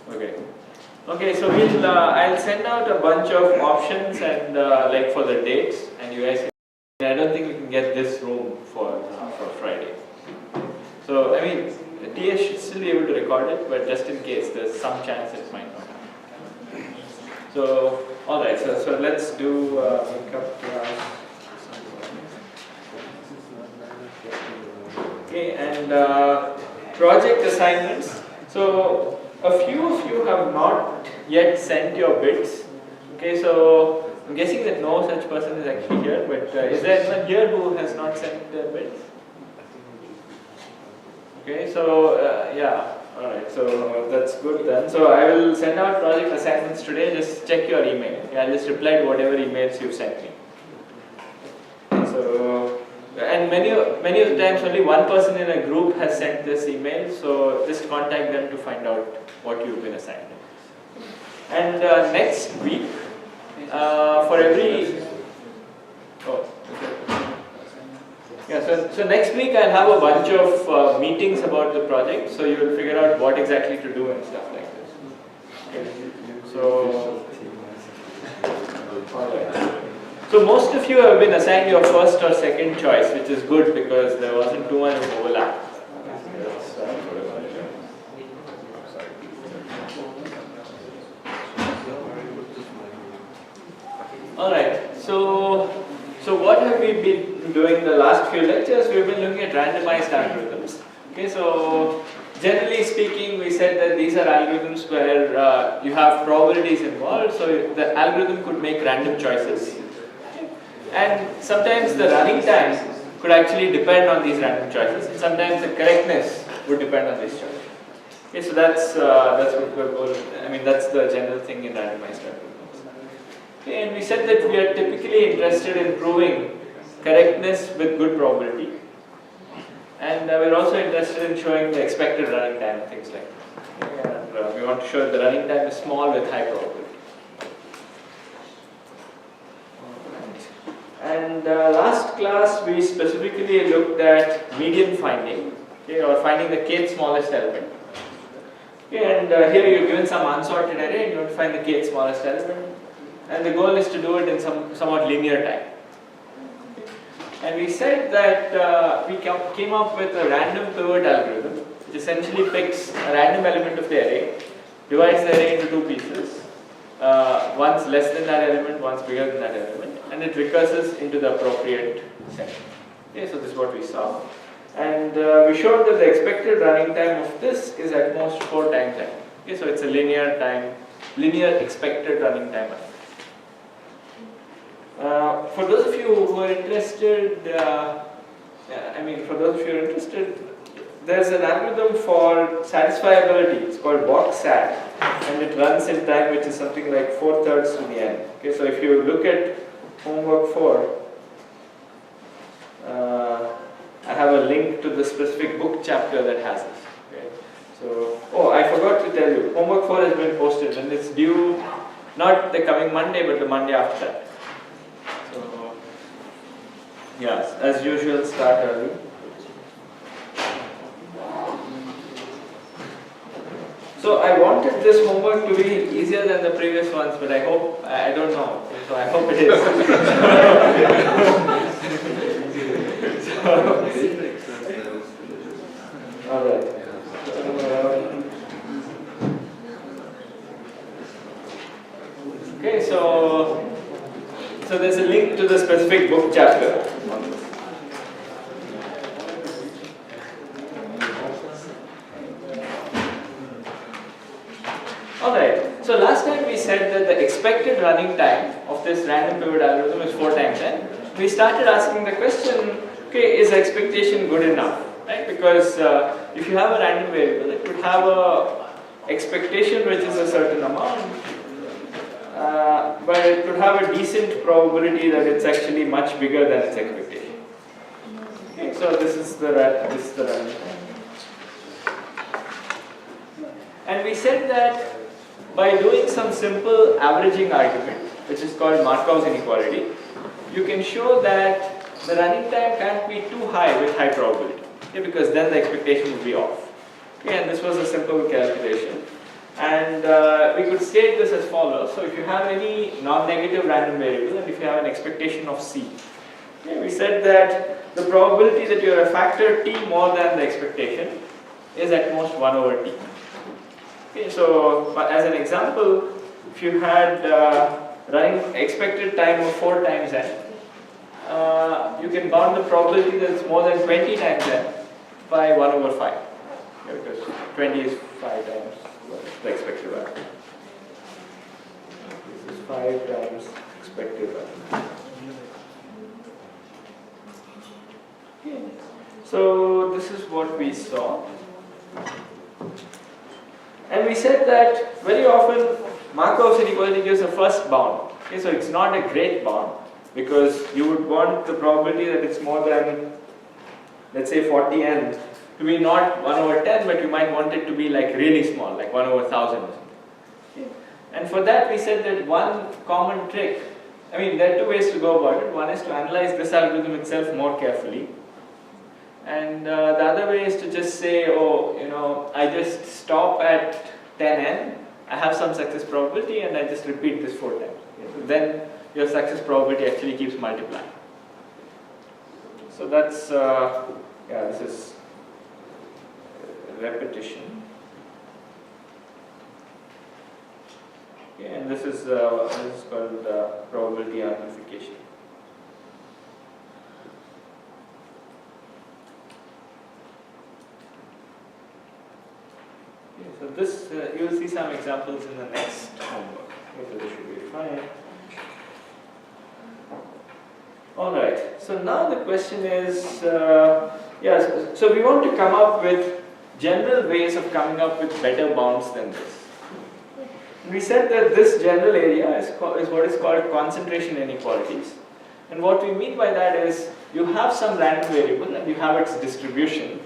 Okay. Okay, so I'll send out a bunch of options and like for the dates, and you guys. I don't think we can get this room for Friday. So I mean, TS should still be able to record it, but just in case, there's some chance it might not happen. So all right, so let's do makeup class. Okay, and project assignments. So a few of you have not yet sent your bits. Okay, so I'm guessing that no such person is actually here, but is there anyone here who has not sent their bits? Okay, so yeah, alright, so that's good then. So I will send out project assignments today, just check your email. Okay, I'll just reply to whatever emails you've sent me. So, and many of the times only one person in a group has sent this email, so just contact them to find out what you've been assigned. And next week, for every, so next week I'll have a bunch of meetings about the project, so you will figure out what exactly to do and stuff like this. Okay. So most of you have been assigned your first or second choice, which is good because there wasn't too much overlap. Alright, so what have we been doing the last few lectures? We've been looking at randomized algorithms. Okay, so generally speaking, we said that these are algorithms where you have probabilities involved, so the algorithm could make random choices. And sometimes the running time could actually depend on these random choices, and sometimes the correctness would depend on these choices. Okay, so that's what we're going. I mean, that's the general thing in randomized algorithms. Okay, and we said that we are typically interested in proving correctness with good probability, and we're also interested in showing the expected running time and things like that. Okay, and we want to show that the running time is small with high probability. And last class we specifically looked at median finding, okay, or finding the kth smallest element. Okay, and here you're given some unsorted array and you want to find the kth smallest element, and the goal is to do it in somewhat linear time. Okay. And we said that we came up with a random pivot algorithm, which essentially picks a random element of the array, divides the array into two pieces, one's less than that element, one's bigger than that element, and it recurses into the appropriate set. Okay, so this is what we saw. And we showed that the expected running time of this is at most 4 times n. Okay, so it's a linear expected running time. For those of you who are interested, there's an algorithm for satisfiability. It's called box-sat, and it runs in time, which is something like 4/3 to the n. Okay, so if you look at homework 4, I have a link to the specific book chapter that has this. Okay, so I forgot to tell you, homework 4 has been posted, and it's due not the coming Monday, but the Monday after that. So yes, as usual, start early. So I wanted this homework to be easier than the previous ones, but I don't know. So I hope it is. All right. Okay, so there's a link to the specific book chapter. Alright, so last time we said that the expected running time of this random pivot algorithm is 4 times n. We started asking the question, okay, is expectation good enough? Right? Because if you have a random variable, it would have a expectation which is a certain amount, but it could have a decent probability that it's actually much bigger than its expectation. Okay, so this is the running time. And we said that by doing some simple averaging argument, which is called Markov Inequality, you can show that the running time can't be too high with high probability, okay, because then the expectation would be off. Okay, and this was a simple calculation. And we could state this as follows. So if you have any non-negative random variable and if you have an expectation of C, okay, we said that the probability that you are a factor t more than the expectation is at most 1 over t. Okay, so as an example, if you had running expected time of 4 times n, you can bound the probability that it's more than 20 times n by 1 over 5. Okay, because 20 is 5 times the expected value. This is 5 times expected value. Okay. So this is what we saw. And we said that very often Markov's inequality gives a first bound. Okay, so it's not a great bound because you would want the probability that it's more than, let's say, 40n to be not 1 over 10, but you might want it to be like really small, like 1 over 1000 or something. Okay. And for that we said that one common trick, I mean there are two ways to go about it. One is to analyze this algorithm itself more carefully. And the other way is to just say, oh, you know, I just stop at 10n, I have some success probability and I just repeat this 4 times. Okay. So then your success probability actually keeps multiplying. So that's, yeah, this is repetition. Okay, and this is called probability amplification. Okay, so this, you will see some examples in the next homework. Okay, so this should be fine. Alright, so now the question is, yes, so we want to come up with general ways of coming up with better bounds than this. We said that this general area is what is called concentration inequalities. And what we mean by that is you have some random variable and you have its distribution.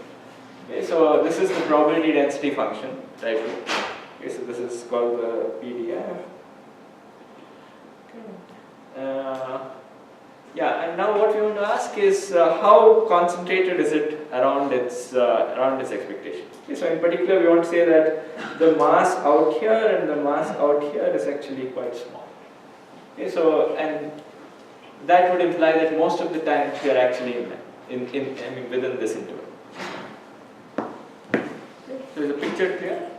Okay, so this is the probability density function type. Okay, so this is called the PDF. Okay. Yeah, and now what we want to ask is how concentrated is it around its expectation. Okay, so in particular, we want to say that the mass out here and the mass out here is actually quite small. Okay, so and that would imply that most of the time we are actually within this interval. Okay, so is the picture clear?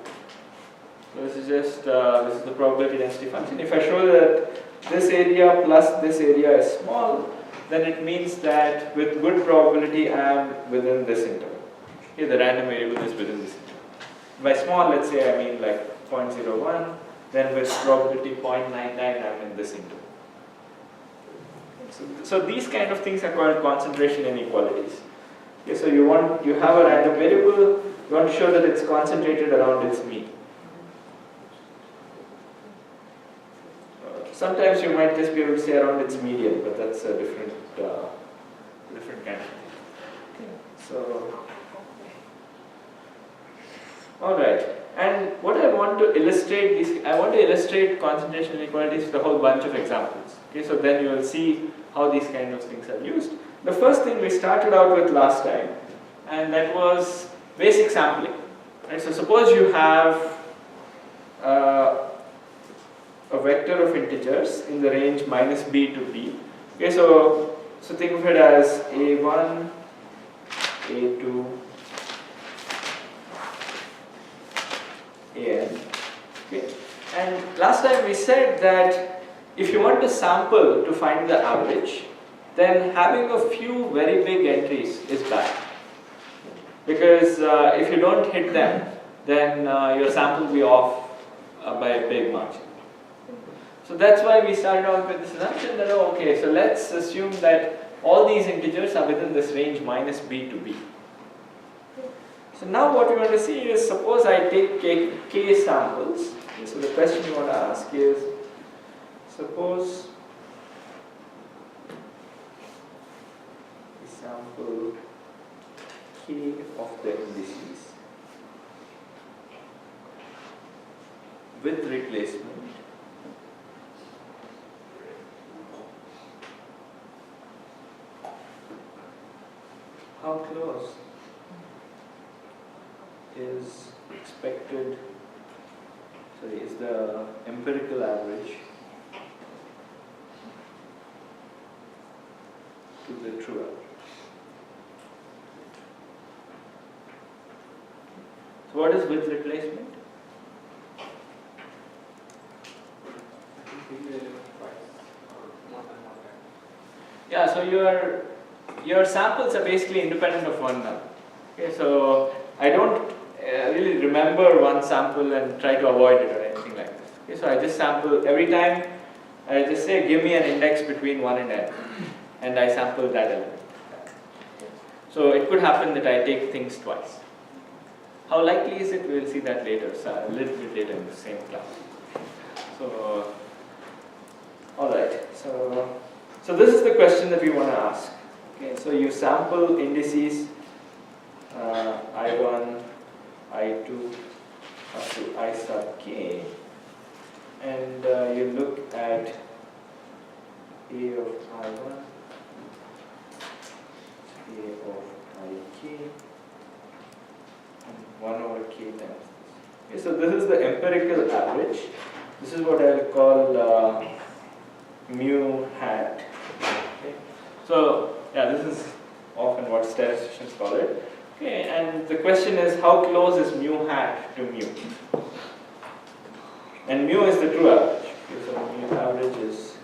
So this is just this is the probability density function. If I show that this area plus this area is small, then it means that with good probability I am within this interval. Okay, the random variable is within this interval. By small, let's say I mean like 0.01, then with probability 0.99 I am in this interval. So these kind of things are called concentration inequalities. Okay, so you have a random variable, you want to show that it's concentrated around its mean. Sometimes you might just be able to say around its median, but that's a different kind of thing. So, all right. And what I want to illustrate I want to illustrate concentration inequalities with a whole bunch of examples. Okay, so then you will see how these kind of things are used. The first thing we started out with last time, and that was basic sampling. Right? So suppose you have a vector of integers in the range -b to b. Okay, so think of it as a1, a2, an. Okay, and last time we said that if you want to sample to find the average, then having a few very big entries is bad. Because if you don't hit them, then your sample will be off by a big margin. So that's why we started out with this assumption that, oh, okay, so let's assume that all these integers are within this range -b to b. So now what we want to see is, suppose I take k samples. So the question we want to ask is, suppose we sample k of the indices with replacement. How close is empirical average to the true average. So what is width replacement? Yeah, so your samples are basically independent of one another. Okay, so I don't really remember one sample and try to avoid it or anything like that. Okay, so I just sample every time. I just say give me an index between 1 and n, and I sample that element. So it could happen that I take things twice. How likely is it? We'll see that later, so a little bit later in the same class. So, all right. So this is the question that we want to ask. Okay, so you sample indices I1, I2 up to I sub k, and you look at A of I1, A of ik, and 1 over k times this. Okay, so this is the empirical average. This is what I'll call mu hat. Okay. So yeah, this is often what statisticians call it. Okay, and the question is how close is mu hat to mu? And mu is the true average. Okay, so mu average is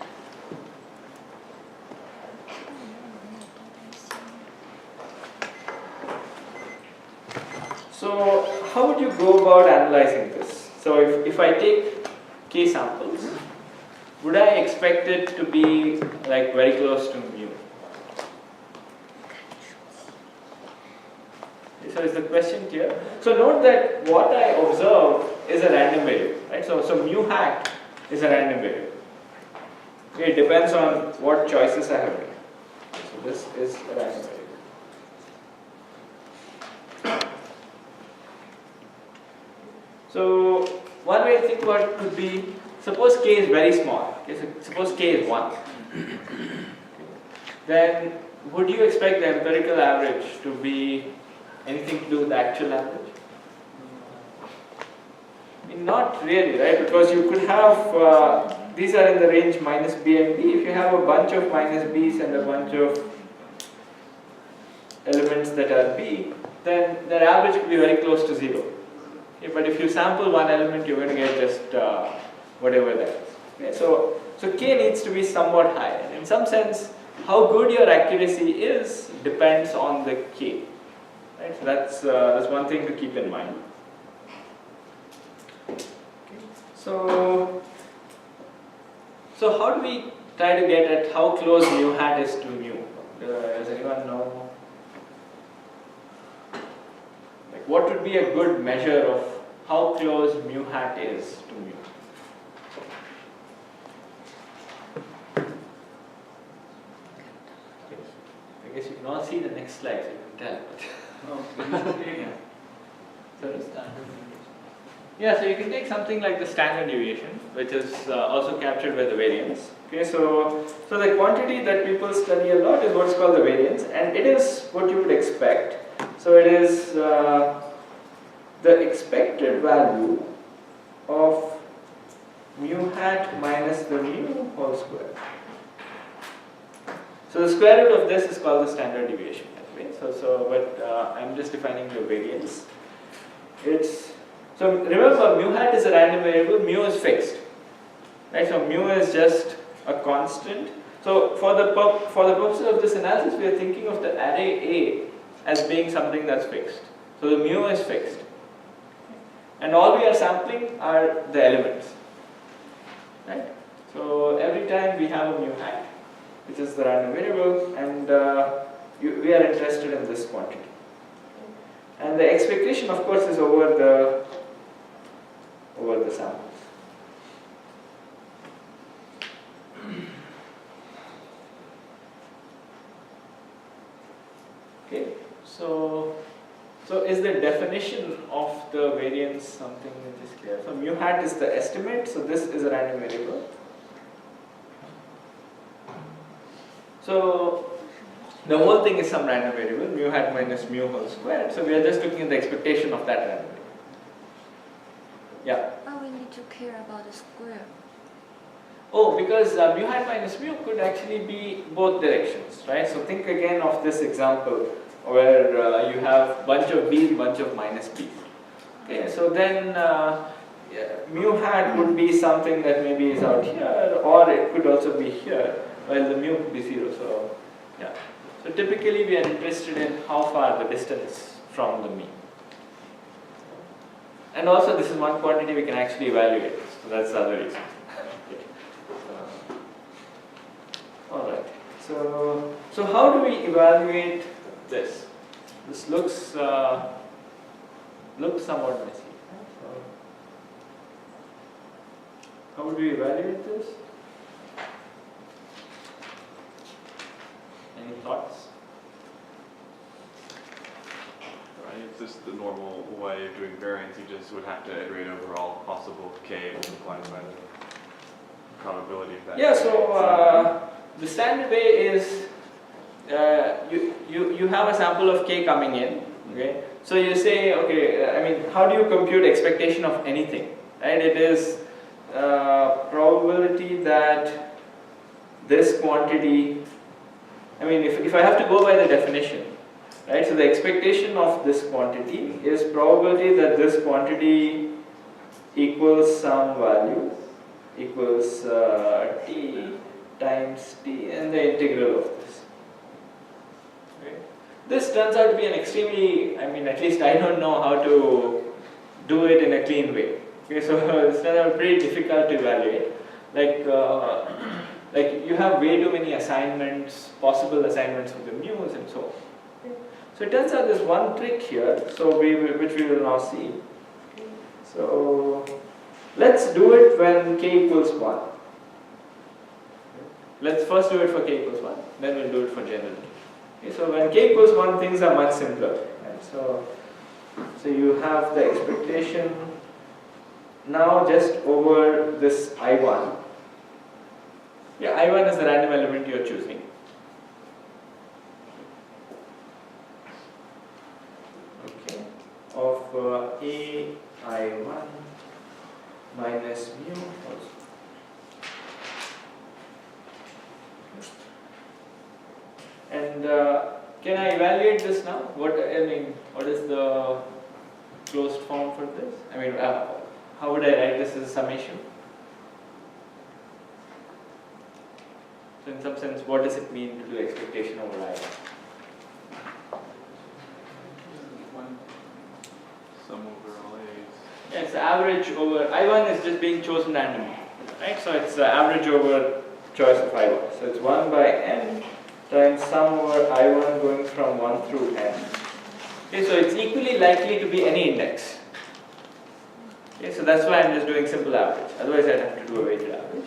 so how would you go about analyzing this? So if I take k samples, would I expect it to be like very close to mu? So is the question clear? So note that what I observe is a random variable, right? So mu hat is a random variable. Okay, it depends on what choices I have made. So this is a random variable. So one way to think about it could be, suppose k is very small. Okay, so suppose k is 1. Then would you expect the empirical average to be anything to do with the actual average? I mean, not really, right? Because you could have, these are in the range minus b and b. If you have a bunch of minus b's and a bunch of elements that are b, then their average could be very close to 0. Okay, but if you sample one element, you're going to get just whatever that is. Okay, so k needs to be somewhat high. And in some sense, how good your accuracy is depends on the k. Right? So that's one thing to keep in mind. Okay. So how do we try to get at how close mu hat is to mu? Does anyone know? Like what would be a good measure of how close mu hat is to mu? I guess you can all see the next slide, so you can tell. Yeah, so you can take something like the standard deviation, which is also captured by the variance. Okay, so the quantity that people study a lot is what's called the variance, and it is what you would expect. So it is the expected value of mu hat minus the mu whole square. So the square root of this is called the standard deviation. But I'm just defining the variance. So remember, mu hat is a random variable. Mu is fixed, right? So mu is just a constant. So for the purposes of this analysis, we are thinking of the array A as being something that's fixed. So the mu is fixed, and all we are sampling are the elements, right? So every time we have a mu hat, which is the random variable, and we are interested in this quantity. And the expectation, of course, is over the samples. Okay, so is the definition of the variance something that is clear? So mu hat is the estimate, so this is a random variable. So the whole thing is some random variable, mu hat minus mu whole squared. So we are just looking at the expectation of that random variable. Yeah. Why we need to care about the square? Oh, because mu hat minus mu could actually be both directions, right? So think again of this example where you have bunch of b, bunch of minus b. Okay, so then mu hat would be something that maybe is out here, or it could also be here, while the mu could be 0. So yeah. So typically we are interested in how far the distance from the mean. And also this is one quantity we can actually evaluate. So that's the other reason. Alright. So how do we evaluate this? This looks somewhat messy. So how would we evaluate this? Any thoughts? It's just the normal way of doing variance. You just would have to iterate over all possible k multiplied by the probability of that. Yeah, so the standard way is you have a sample of k coming in, okay? So you say, okay, I mean, how do you compute expectation of anything, right? It is probability that this quantity, I mean, if I have to go by the definition, right? So the expectation of this quantity is probability that this quantity equals some value equals t times t and the integral of this. Okay. This turns out to be an extremely, I mean, at least I don't know how to do it in a clean way. Okay, so it's turns out pretty difficult to evaluate. Like you have way too many assignments, possible assignments for the mu's and so on. Okay. So it turns out there's one trick here, so which we will now see. So let's do it when k equals 1. Let's first do it for k equals 1, then we'll do it for general. Okay, so when k equals 1, things are much simpler. Right? So you have the expectation now just over this I1. Yeah, I1 is the random element you're choosing. Okay, of a I1 minus mu also. And can I evaluate this now? What is the closed form for this? I mean, how would I write this as a summation? So in some sense, what does it mean to do expectation over I? Sum over all a's. Yeah, it's the average over I1 is just being chosen randomly, right? So it's the average over choice of I1. So it's 1 by n times sum over I1 going from 1 through n. Okay, so it's equally likely to be any index. Okay, so that's why I'm just doing simple average. Otherwise, I'd have to do a weighted average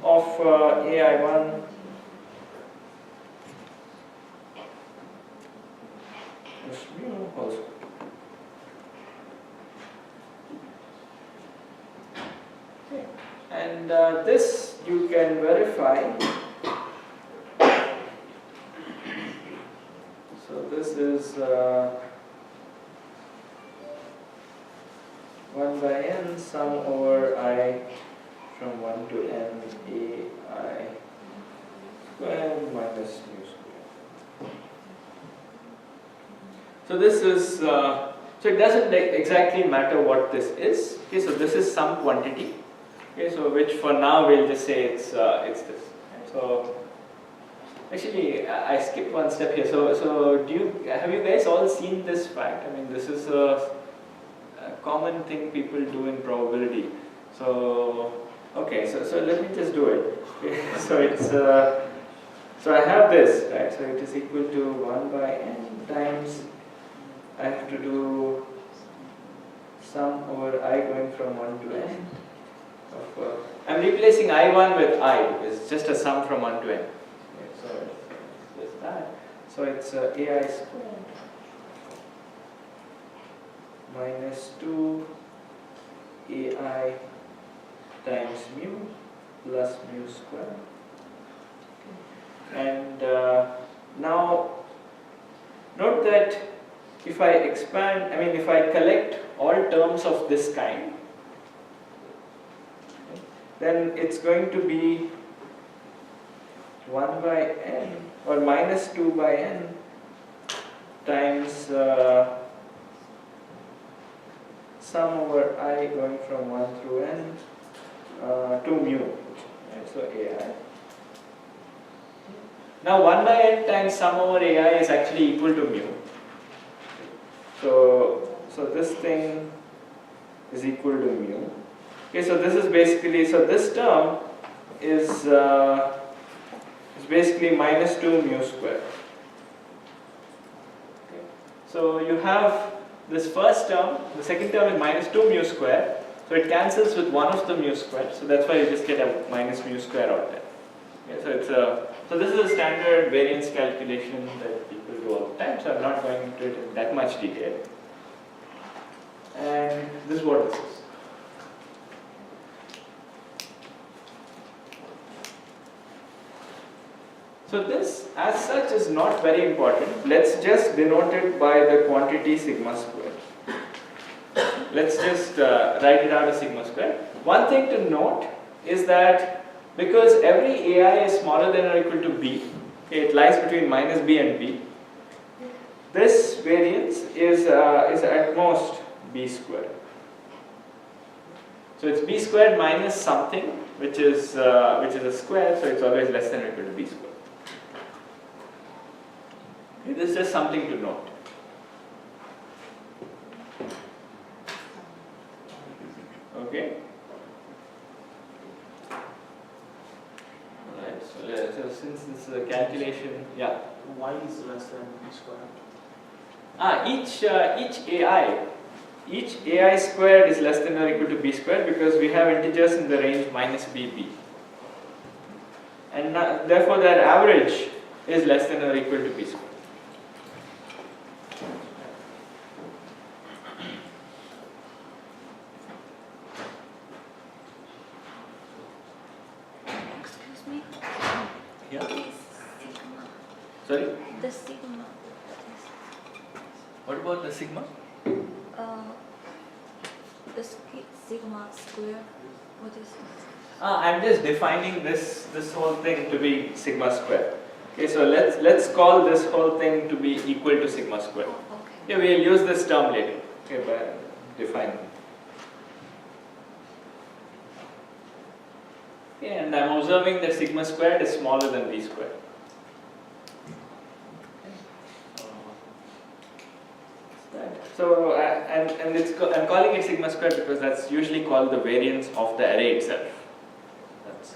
of AI1 plus mu whole square. Okay, and this you can verify. So this is 1 by n sum over I from 1 to n ai square minus mu square. So this is, so it doesn't exactly matter what this is. Okay, so this is some quantity. Okay, so which for now we'll just say it's this. So actually I skipped one step here. So have you guys all seen this fact? I mean, this is a common thing people do in probability. So okay, so let me just do it. Okay, so it's so I have this, right? So it is equal to 1 by n times I have to do sum over I going from 1 to n. I'm replacing I1 with I. It's just a sum from 1 to n. Okay, so it's just that. So it's ai squared minus 2 ai times mu plus mu square. Okay. And now note that if I expand, I mean if I collect all terms of this kind, then it's going to be 1 by n or minus 2 by n times sum over I going from 1 through n to mu, right? So ai. Now 1 by n times sum over ai is actually equal to mu. So this thing is equal to mu. Okay, so this is basically, so this term is basically minus 2 mu square. Okay. So you have this first term, the second term is minus 2 mu square, so it cancels with one of the mu square, so that's why you just get a minus mu square out there. Okay, so it's so this is a standard variance calculation that people do all the time, so I'm not going into it in that much detail. And this is what this is. So this as such is not very important. Let's just denote it by the quantity sigma squared. Let's just write it out as sigma squared. One thing to note is that because every ai is smaller than or equal to b, okay, it lies between minus b and b, this variance is at most b squared. So it's b squared minus something which is a square, so it's always less than or equal to b squared. Okay, this is just something to note. Okay. Alright, so since this is a calculation, yeah. Y is less than b squared. Each ai squared is less than or equal to b squared because we have integers in the range minus bb. And therefore their average is less than or equal to b squared. Excuse me? Yeah. This sigma. Sorry? The sigma. What about the sigma? The sigma square. What is this? I'm just defining this whole thing to be sigma square. Okay, so let's call this whole thing to be equal to sigma square. Oh, okay. Yeah, we'll use this term later. Okay, by defining. Okay, and I'm observing that sigma squared is smaller than b squared. So I'm calling it sigma squared because that's usually called the variance of the array itself. That's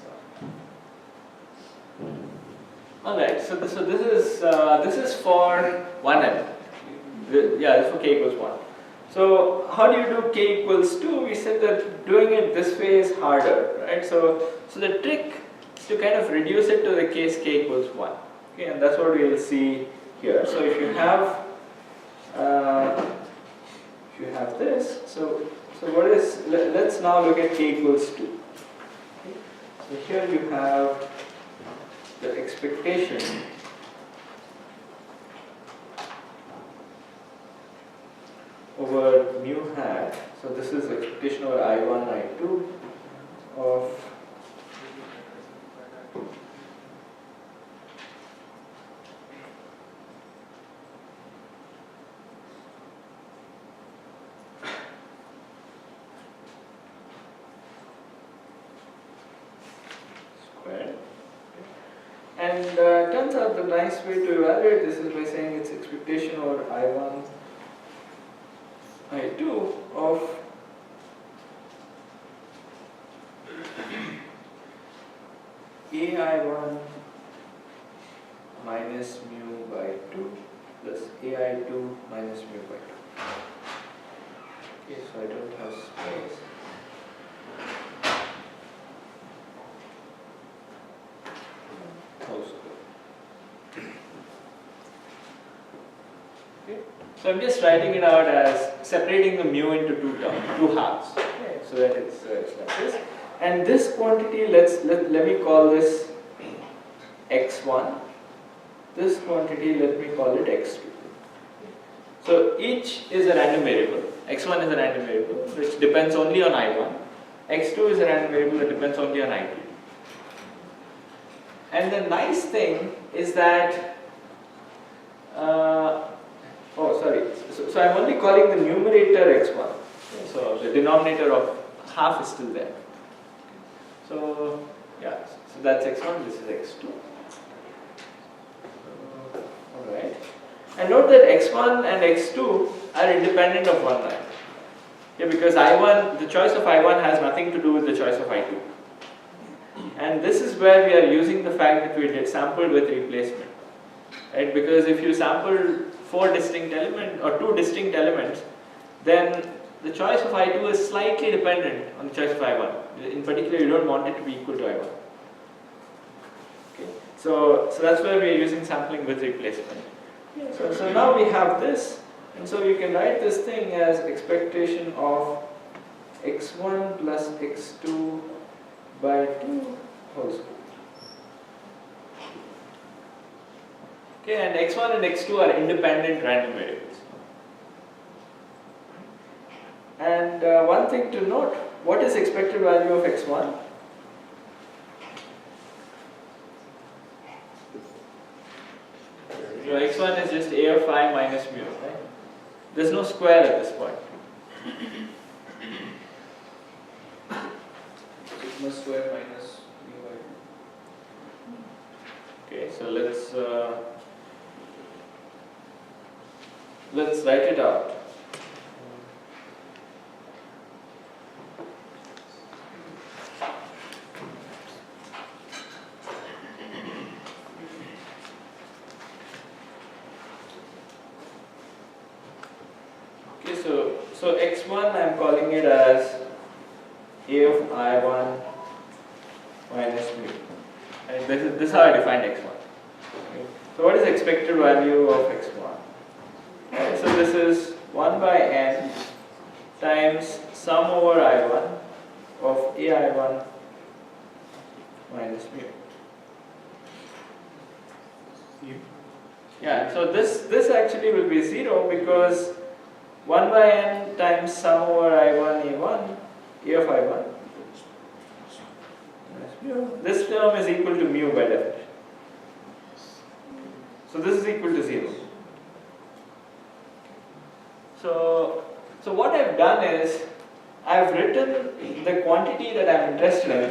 all right. So this is for 1n. Yeah, this is for k equals 1. So how do you do k equals 2? We said that doing it this way is harder, right? So the trick is to kind of reduce it to the case k equals 1. Okay, and that's what we will see here. So if you have this, so what is, let's now look at k equals 2. Okay. So here you have the expectation over mu hat. So this is expectation over I1, I2 of squared. And turns out the nice way to evaluate this is by saying it's expectation over I1, I2 of AI1 minus mu by 2 plus AI2 minus mu by 2. Okay, so I don't have space. Okay. So I'm just writing it out as separating the mu into two halves. Okay, so that it's like this. And this quantity, let me call this x1. This quantity, let me call it x2. So each is a random variable. x1 is a random variable which depends only on I1. x2 is a random variable that depends only on I2. And the nice thing is that, so I'm only calling the numerator x1. So the denominator of half is still there. So yeah, so that's x1, this is x2. Alright. And note that x1 and x2 are independent of one line. Yeah, because I1, the choice of I1 has nothing to do with the choice of I2. And this is where we are using the fact that we did sampled with replacement. Right? Because if you sample 4 distinct elements or 2 distinct elements, then the choice of I2 is slightly dependent on the choice of I1. In particular, you don't want it to be equal to I1. Okay. So that's where we are using sampling with replacement. So now we have this, and so you can write this thing as expectation of x1 plus x2 by 2 whole square. Okay, and x1 and x2 are independent random variables. And one thing to note, what is expected value of x1? So x1 is just a of I minus mu, right? There's no square at this point. Sigma square minus mu by 2. Okay, so let's write it out. Okay, so x1 I'm calling it as a of I1 minus mu. And this is how I defined x1. Okay. So what is expected value of x1? Okay, so this is 1 by n times sum over I1 of ai1 minus mu. Yeah, so this actually will be 0 because 1 by n times sum over I1 a1, a of I1. This term is equal to mu by definition. So this is equal to 0. So what I've done is I've written the quantity that I'm interested in.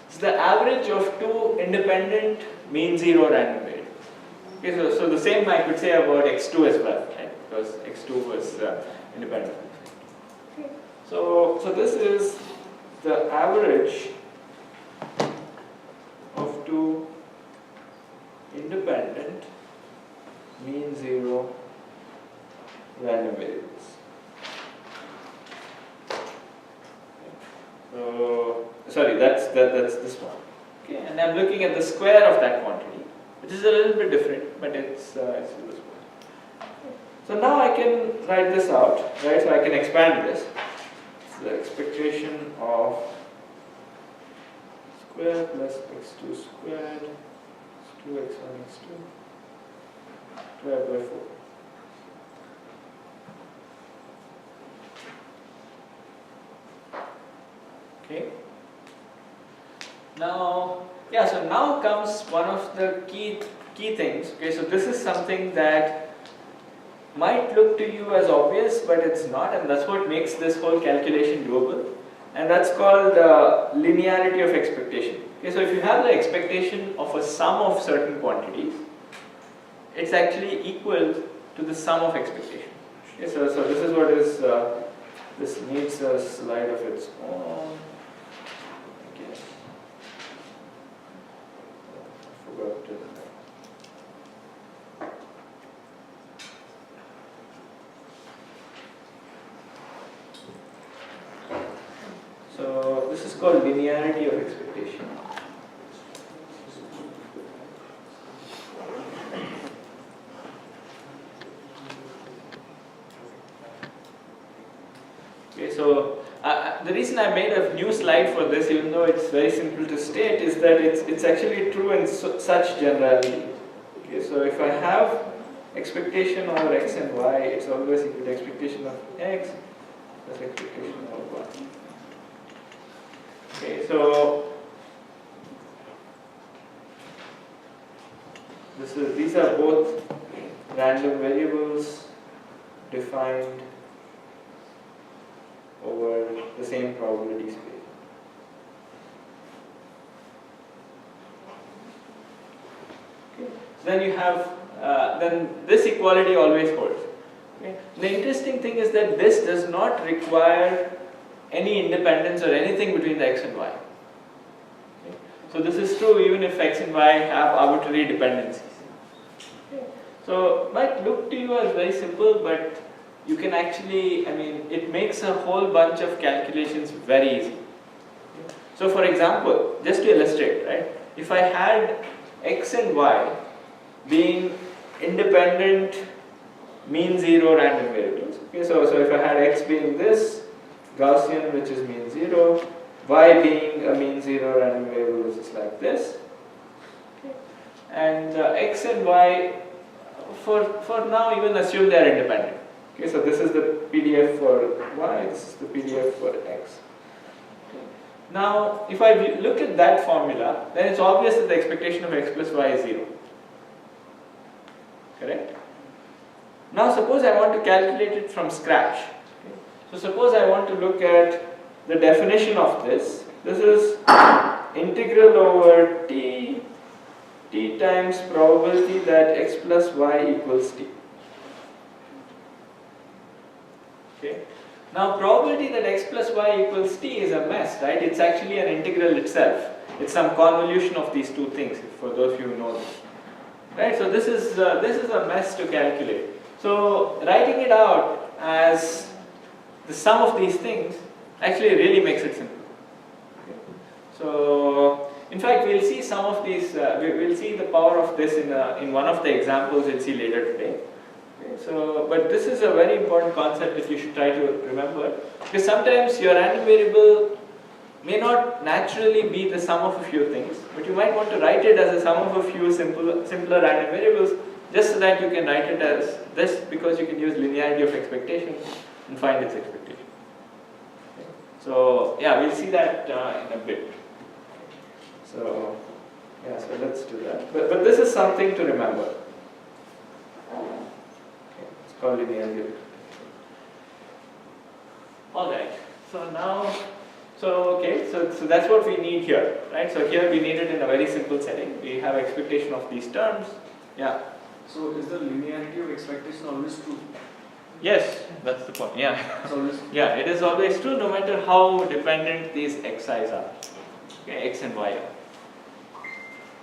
It's the average of 2 independent mean 0 random variables. Okay, so the same I could say about x2 as well, right? Because x2 was independent. So this is the average of 2 independent mean 0 random variables. So sorry, that's this one. Okay, and I'm looking at the square of that quantity, which is a little bit different, but it's still the square. So now I can write this out, right? So I can expand this. It's the expectation of square plus x2 squared is 2x1 x2 divided by 4. Okay. Now, yeah, so now comes one of the key things. Okay, so this is something that might look to you as obvious, but it's not, and that's what makes this whole calculation doable. And that's called linearity of expectation. Okay, so if you have the expectation of a sum of certain quantities, it's actually equal to the sum of expectation. Okay, so this is what is, this needs a slide of its own. Okay. I forgot to. So this is called linearity of expectation. Okay, so the reason I made a new slide for this, even though it's very simple to state, is that it's actually true in such generality. Okay, so if I have expectation over x and y, it's always equal to expectation of x plus expectation of y. Okay, so these are both random variables defined over the same probability space. Okay. So then you have then this equality always holds. Okay. The interesting thing is that this does not require any independence or anything between the x and y. Okay. So this is true even if x and y have arbitrary dependencies. Okay. So it might look to you as very simple, but you can actually, it makes a whole bunch of calculations very easy. Okay. So for example, just to illustrate, right? If I had x and y being independent mean zero random variables. Okay, so if I had x being this, Gaussian which is mean zero, y being a mean zero random variable which is like this, okay. And x and y for now even assume they are independent. Okay, so this is the PDF for y, this is the PDF for x. Okay. Now if I look at that formula, then it's obvious that the expectation of x plus y is 0. Correct? Now suppose I want to calculate it from scratch. Okay. So suppose I want to look at the definition of this. This is integral over t times probability that x plus y equals t. Okay. Now probability that x plus y equals t is a mess, right? It's actually an integral itself. It's some convolution of these two things, for those of you who know this. Right, so this is a mess to calculate. So writing it out as the sum of these things actually really makes it simple. Okay. So in fact, we'll see some of these. We'll see the power of this in one of the examples we'll see later today. Okay. So, but this is a very important concept that you should try to remember, because sometimes your random variable may not naturally be the sum of a few things, but you might want to write it as a sum of a few simpler random variables, just so that you can write it as this, because you can use linearity of expectation and find its expectation. Okay. So yeah, we'll see that in a bit. So yeah, so let's do that. But this is something to remember. Okay. It's called linearity. All right. So now. So that's what we need here, right? So here we need it in a very simple setting. We have expectation of these terms. Yeah. So is the linearity of expectation always true? Yes, that's the point. Yeah. It's always Yeah, it is always true, no matter how dependent these xi's are. Okay, x and y are.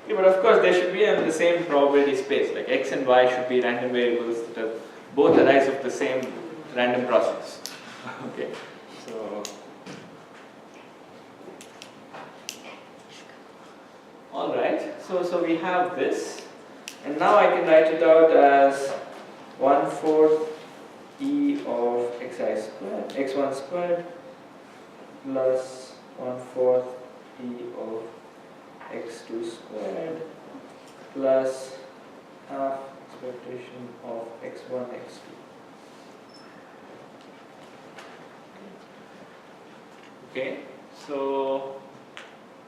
Okay, but of course they should be in the same probability space. Like x and y should be random variables that both arise of the same random process. Okay. So. Alright, so we have this, and now I can write it out as 1/4 e of xi squared, x1 squared plus 1/4 e of x2 squared plus half expectation of x1, x2. Okay, so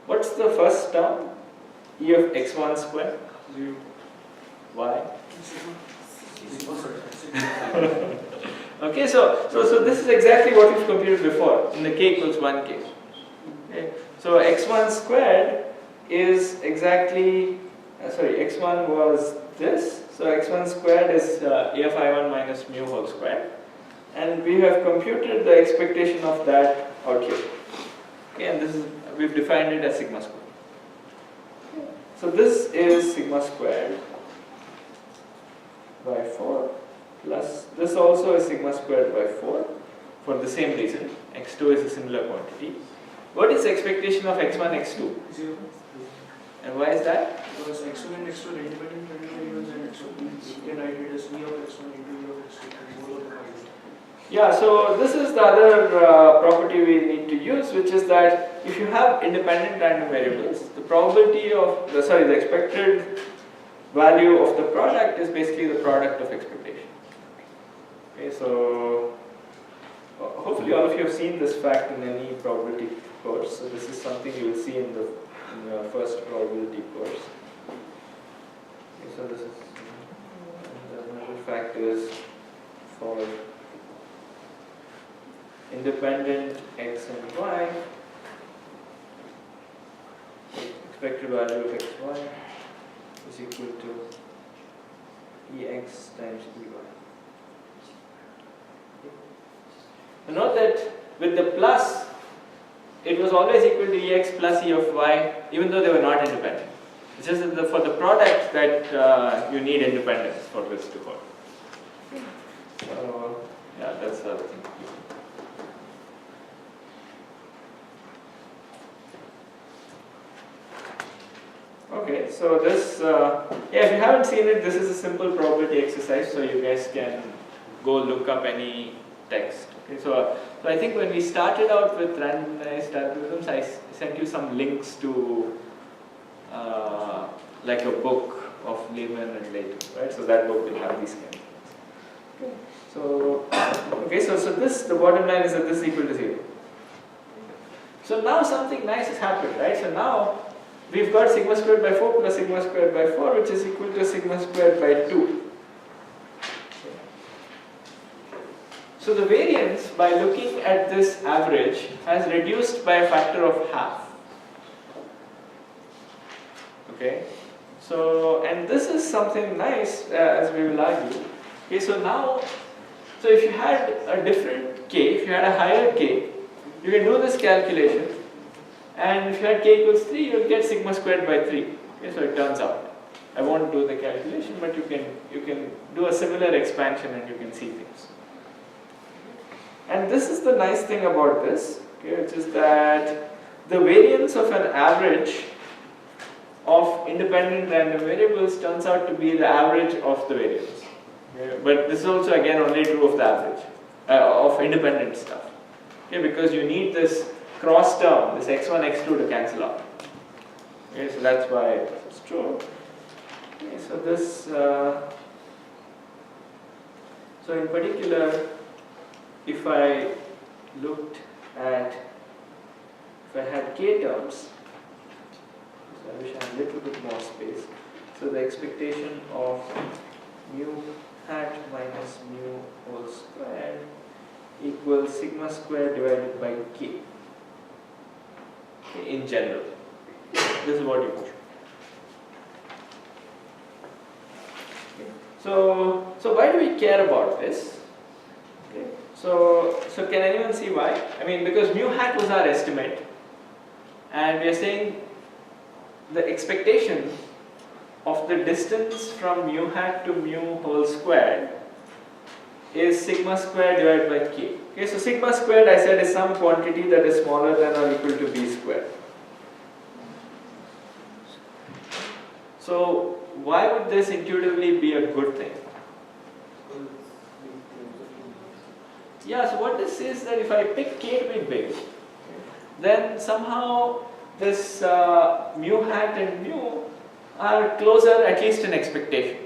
what's the first term? E of x1 squared? 0. Why? Okay, so this is exactly what we've computed before in the k equals 1 case. Okay, so x1 squared is exactly, x1 was this, so x1 squared is a of I1 minus mu whole squared, and we have computed the expectation of that out here. Okay, and this is, we've defined it as sigma squared. So this is sigma squared by 4 plus this also is sigma squared by 4 for the same reason. x2 is a similar quantity. What is the expectation of x1, x2? 0. And why is that? Because x1 and x2 are independent variables, and so we can write it as e of x1 into e of x2 both of them. Yeah, so this is the other property we need to use, which is that if you have independent random variables, the probability of the expected value of the product is basically the product of expectation. Okay, so hopefully all of you have seen this fact in any probability course. So this is something you will see in the first probability course. Okay, so this is another fact is for independent x and y, expected value of xy is equal to ex times ey. And note that with the plus, it was always equal to ex plus e of y, even though they were not independent. It's just that for the product that you need independence for this to work. So, yeah, that's the other thing. Okay, so this, yeah, if you haven't seen it, this is a simple probability exercise, so you guys can go look up any text. Okay, so I think when we started out with randomized algorithms, I sent you some links to like a book of Lehman and Layton, right? So that book will have these kind of things. Okay, so this, the bottom line is that this is equal to 0. So now something nice has happened, right? So now we've got sigma squared by 4 plus sigma squared by 4, which is equal to sigma squared by 2. So the variance, by looking at this average, has reduced by a factor of half. Okay, so, and this is something nice, as we will argue. Okay, so now, so if you had a different k, if you had a higher k, you can do this calculation, and if you had k equals 3, you will get sigma squared by 3. Okay, so it turns out. I won't do the calculation, but you can do a similar expansion and you can see things. And this is the nice thing about this, okay, which is that the variance of an average of independent random variables turns out to be the average of the variance. Okay, but this is also again only true of the average, of independent stuff. Okay, because you need this cross term, this x1, x2 to cancel out. Okay, so that's why it's true. Okay, so this, so in particular, if I looked at, if I had k terms, so I wish I had a little bit more space. So the expectation of mu hat minus mu whole squared equals sigma squared divided by k. Okay, in general, this is what you do. Okay. So why do we care about this? Okay. So can anyone see why? I mean, because mu hat was our estimate, and we are saying the expectation of the distance from mu hat to mu whole squared is sigma squared divided by k. Okay, so sigma squared, I said, is some quantity that is smaller than or equal to b squared. So why would this intuitively be a good thing? Yeah, so what this is that if I pick k to be big, then somehow this mu hat and mu are closer, at least in expectation.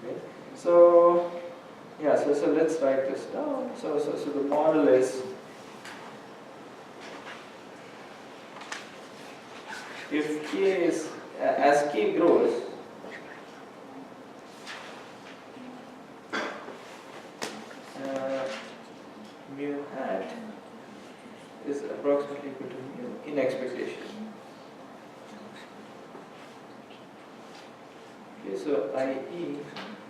Okay. So yeah, so let's write this down. So the model is, if k is, as k grows, mu hat is approximately equal to mu in expectation. Okay, so i.e.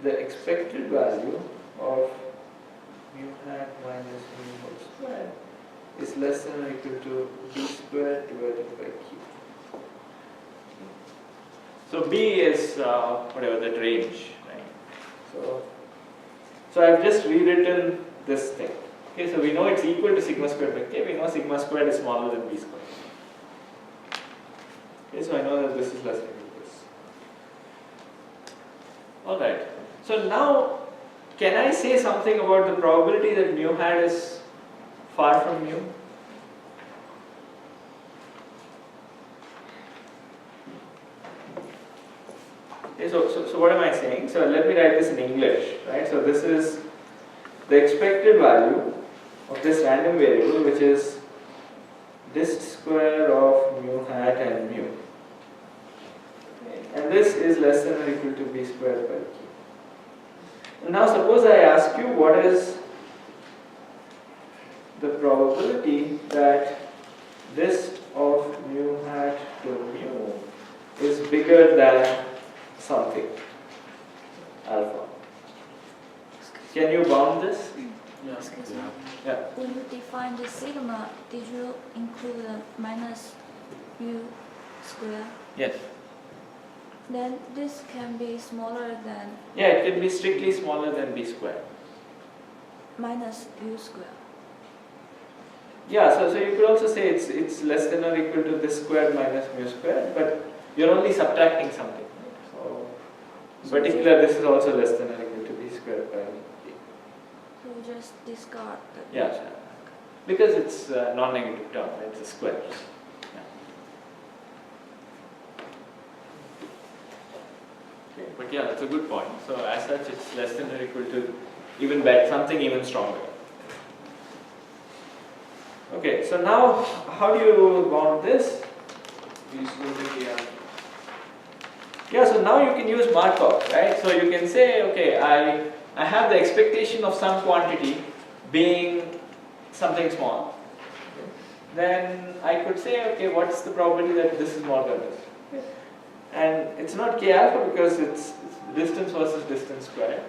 the expected value of mu hat minus mu whole squared is less than or equal to b squared divided by q. So b is whatever that range, right? So I've just rewritten this thing. Okay, so we know it's equal to sigma squared by k. We know sigma squared is smaller than b squared. Okay, so I know that this is less than equal to this. Alright, so now can I say something about the probability that mu hat is far from mu? Okay, so what am I saying? So let me write this in English, right? So this is the expected value of this random variable, which is dist square of mu hat and mu. Okay. And this is less than or equal to b squared by k. And now suppose I ask you what is the probability that dist of mu hat to mu is bigger than something, alpha. Can you bound this? Yeah. Excuse me. Yeah. When you define the sigma, did you include the minus u square? Yes. Then this can be smaller than Yeah, it can be strictly smaller than b squared. minus u square. Yeah, so you could also say it's less than or equal to this squared minus mu squared, but you're only subtracting something. So in particular, this is also less than or equal to b squared by k. So just discard the Yeah, because it's a non-negative term, it's a square. Yeah. Okay, but yeah, that's a good point. So as such, it's less than or equal to even better, something even stronger. Okay, so now how do you bound this? B square by k alpha. Yeah, so now you can use Markov, right? So you can say, okay, I have the expectation of some quantity being something small. Then I could say, okay, what's the probability that this is more than this? And it's not k alpha because it's distance versus distance squared.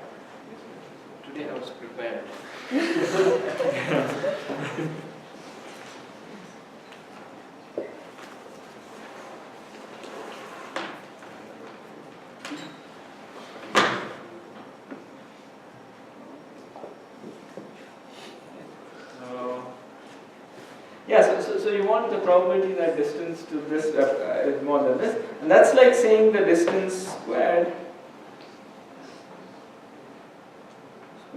Today I was prepared. Yeah, so you want the probability that distance to this is more than this, and that's like saying the distance squared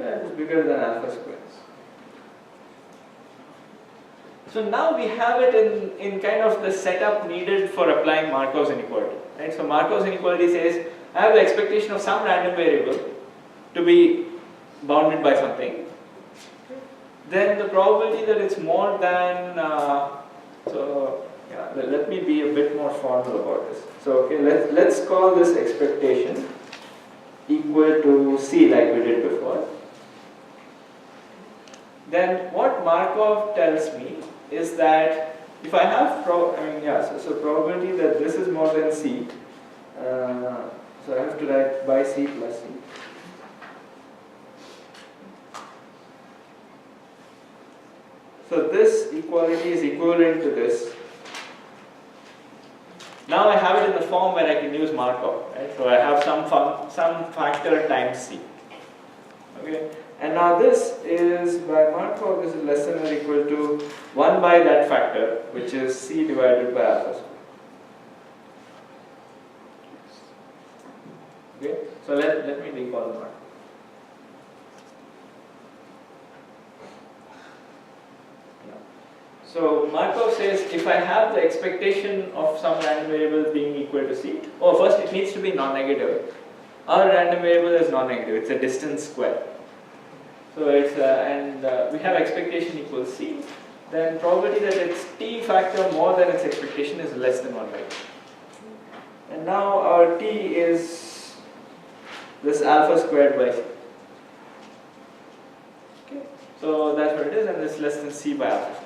is bigger than alpha squared. So now we have it in kind of the setup needed for applying Markov's inequality. Right? So Markov's inequality says I have the expectation of some random variable to be bounded by something. Then the probability that it's more than, let me be a bit more formal about this. So okay, let's call this expectation equal to C like we did before. Then what Markov tells me is that if I have, so probability that this is more than C, so I have to write by C plus C. So this equality is equivalent to this. Now I have it in the form where I can use Markov, right? So I have some factor times C. Okay, and now this is by Markov. This is less than or equal to 1 by that factor, which is C divided by alpha squared. Okay, so let me recall Markov. So Markov says if I have the expectation of some random variable being equal to C, first it needs to be non-negative. Our random variable is non-negative, it's a distance square. So it's, we have expectation equals C, then probability that its t factor more than its expectation is less than 1 by 2. And now our t is this alpha squared by C. Okay, so that's what it is, and it's less than C by alpha.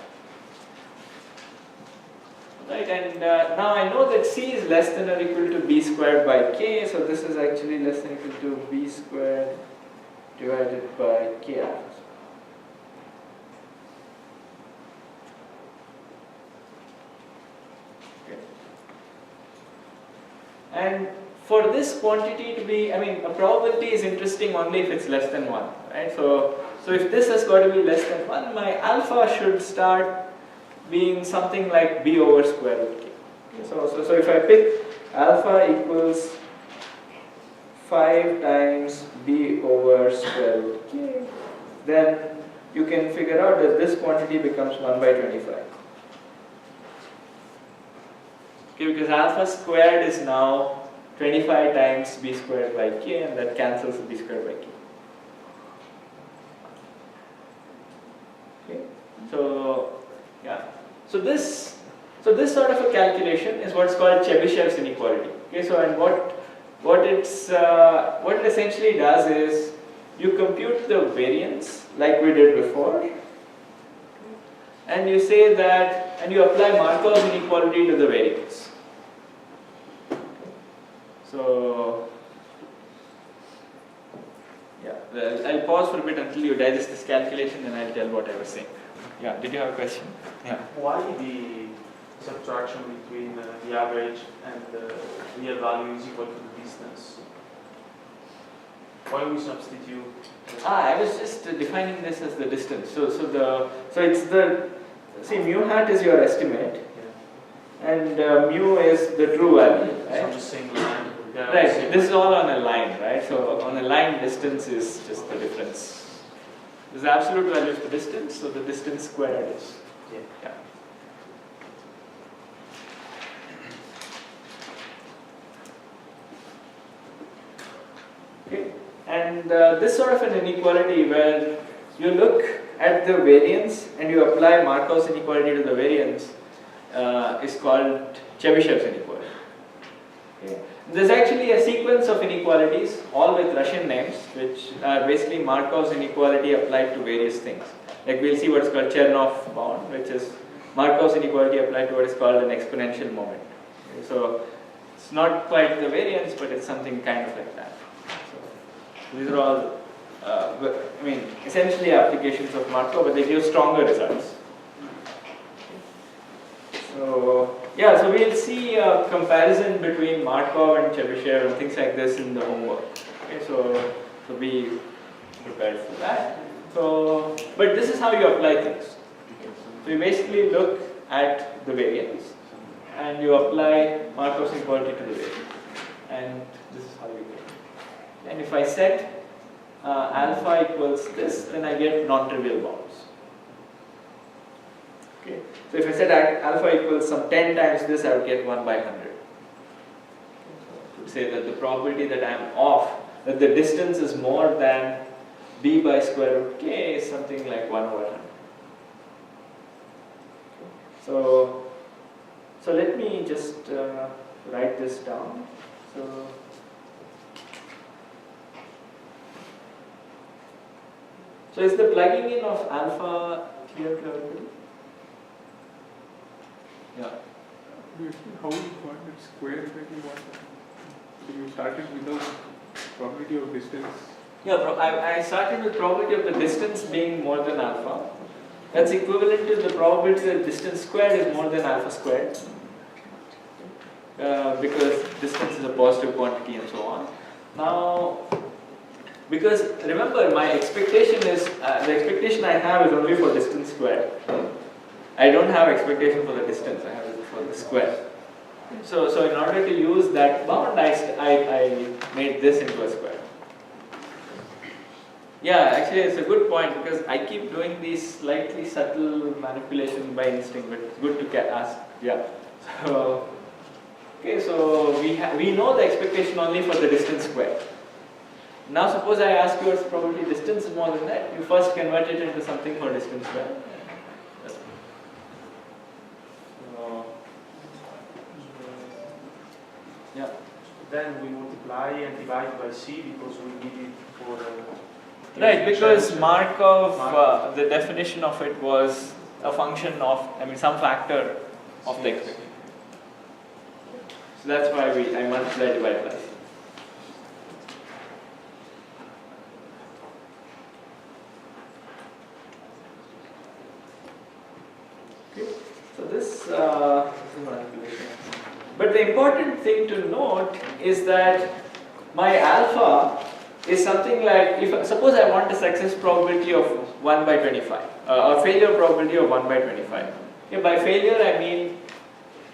Right, and now I know that C is less than or equal to b squared by k, so this is actually less than or equal to b squared divided by k alpha. Okay. And for this quantity to be, a probability is interesting only if it's less than 1, right? So if this has got to be less than 1, my alpha should start being something like b over square root k. Okay, so if I pick alpha equals 5 times b over square root k, then you can figure out that this quantity becomes 1 by 25. Okay, because alpha squared is now 25 times b squared by k, and that cancels b squared by k. So yeah, so this sort of a calculation is what's called Chebychev's inequality. Okay, so and what it essentially does is you compute the variance like we did before, and you say that, and you apply Markov's inequality to the variance. So yeah, I'll pause for a bit until you digest this calculation, and I'll tell what I was saying. Yeah, did you have a question? Yeah. Why the subtraction between the average and the real value is equal to the distance? Why we substitute? I was just defining this as the distance. So it's the, see, mu hat is your estimate, and mu is the true value, It's on right? the same line. Yeah, Right. same This is all on a line, right? So on a line, distance is just the difference. This is the absolute value of the distance, so the distance squared is. Yeah. Okay. And this sort of an inequality where you look at the variance and you apply Markov's inequality to the variance is called Chebychev's inequality. Okay. There's actually a sequence of inequalities, all with Russian names, which are basically Markov's inequality applied to various things. Like we'll see what's called Chernoff bound, which is Markov's inequality applied to what is called an exponential moment. Okay. So it's not quite the variance, but it's something kind of like that. So these are all, I mean, essentially applications of Markov, but they give stronger results. So yeah, so we'll see a comparison between Markov and Chebychev and things like this in the homework. Okay, so be prepared for that. So, but this is how you apply things. So you basically look at the variance and you apply Markov's inequality to the variance, and this is how you get it. And if I set alpha equals this, then I get non-trivial bounds. Okay. So if I set alpha equals some 10 times this, I would get 1 by 100. So say that the probability that I am off, that the distance is more than b by square root k is something like 1 over 100. So let me just write this down. So is the plugging in of alpha clear to everybody? Yeah. How you got that square exactly what? So you started with the probability of distance. Yeah, I started with probability of the distance being more than alpha. That's equivalent to the probability that distance squared is more than alpha squared. Because distance is a positive quantity and so on. Now, because remember my expectation is, the expectation I have is only for distance squared. I don't have expectation for the distance, I have it for the square. So in order to use that bound, I made this into a square. Yeah, actually it's a good point because I keep doing these slightly subtle manipulations by instinct, but it's good to ask. Yeah. So, okay, so we know the expectation only for the distance square. Now suppose I ask you what's probability distance is more than that, you first convert it into something for distance square. Yeah. Then we multiply and divide by c because we need it for. Right, because Markov, the definition of it was a function of, some factor of the expectation. So that's why I multiply divide by c. Okay, so this is manipulation. But the important thing to note is that my alpha is something like, suppose I want a success probability of 1 by 25 or failure probability of 1 by 25. Okay, by failure I mean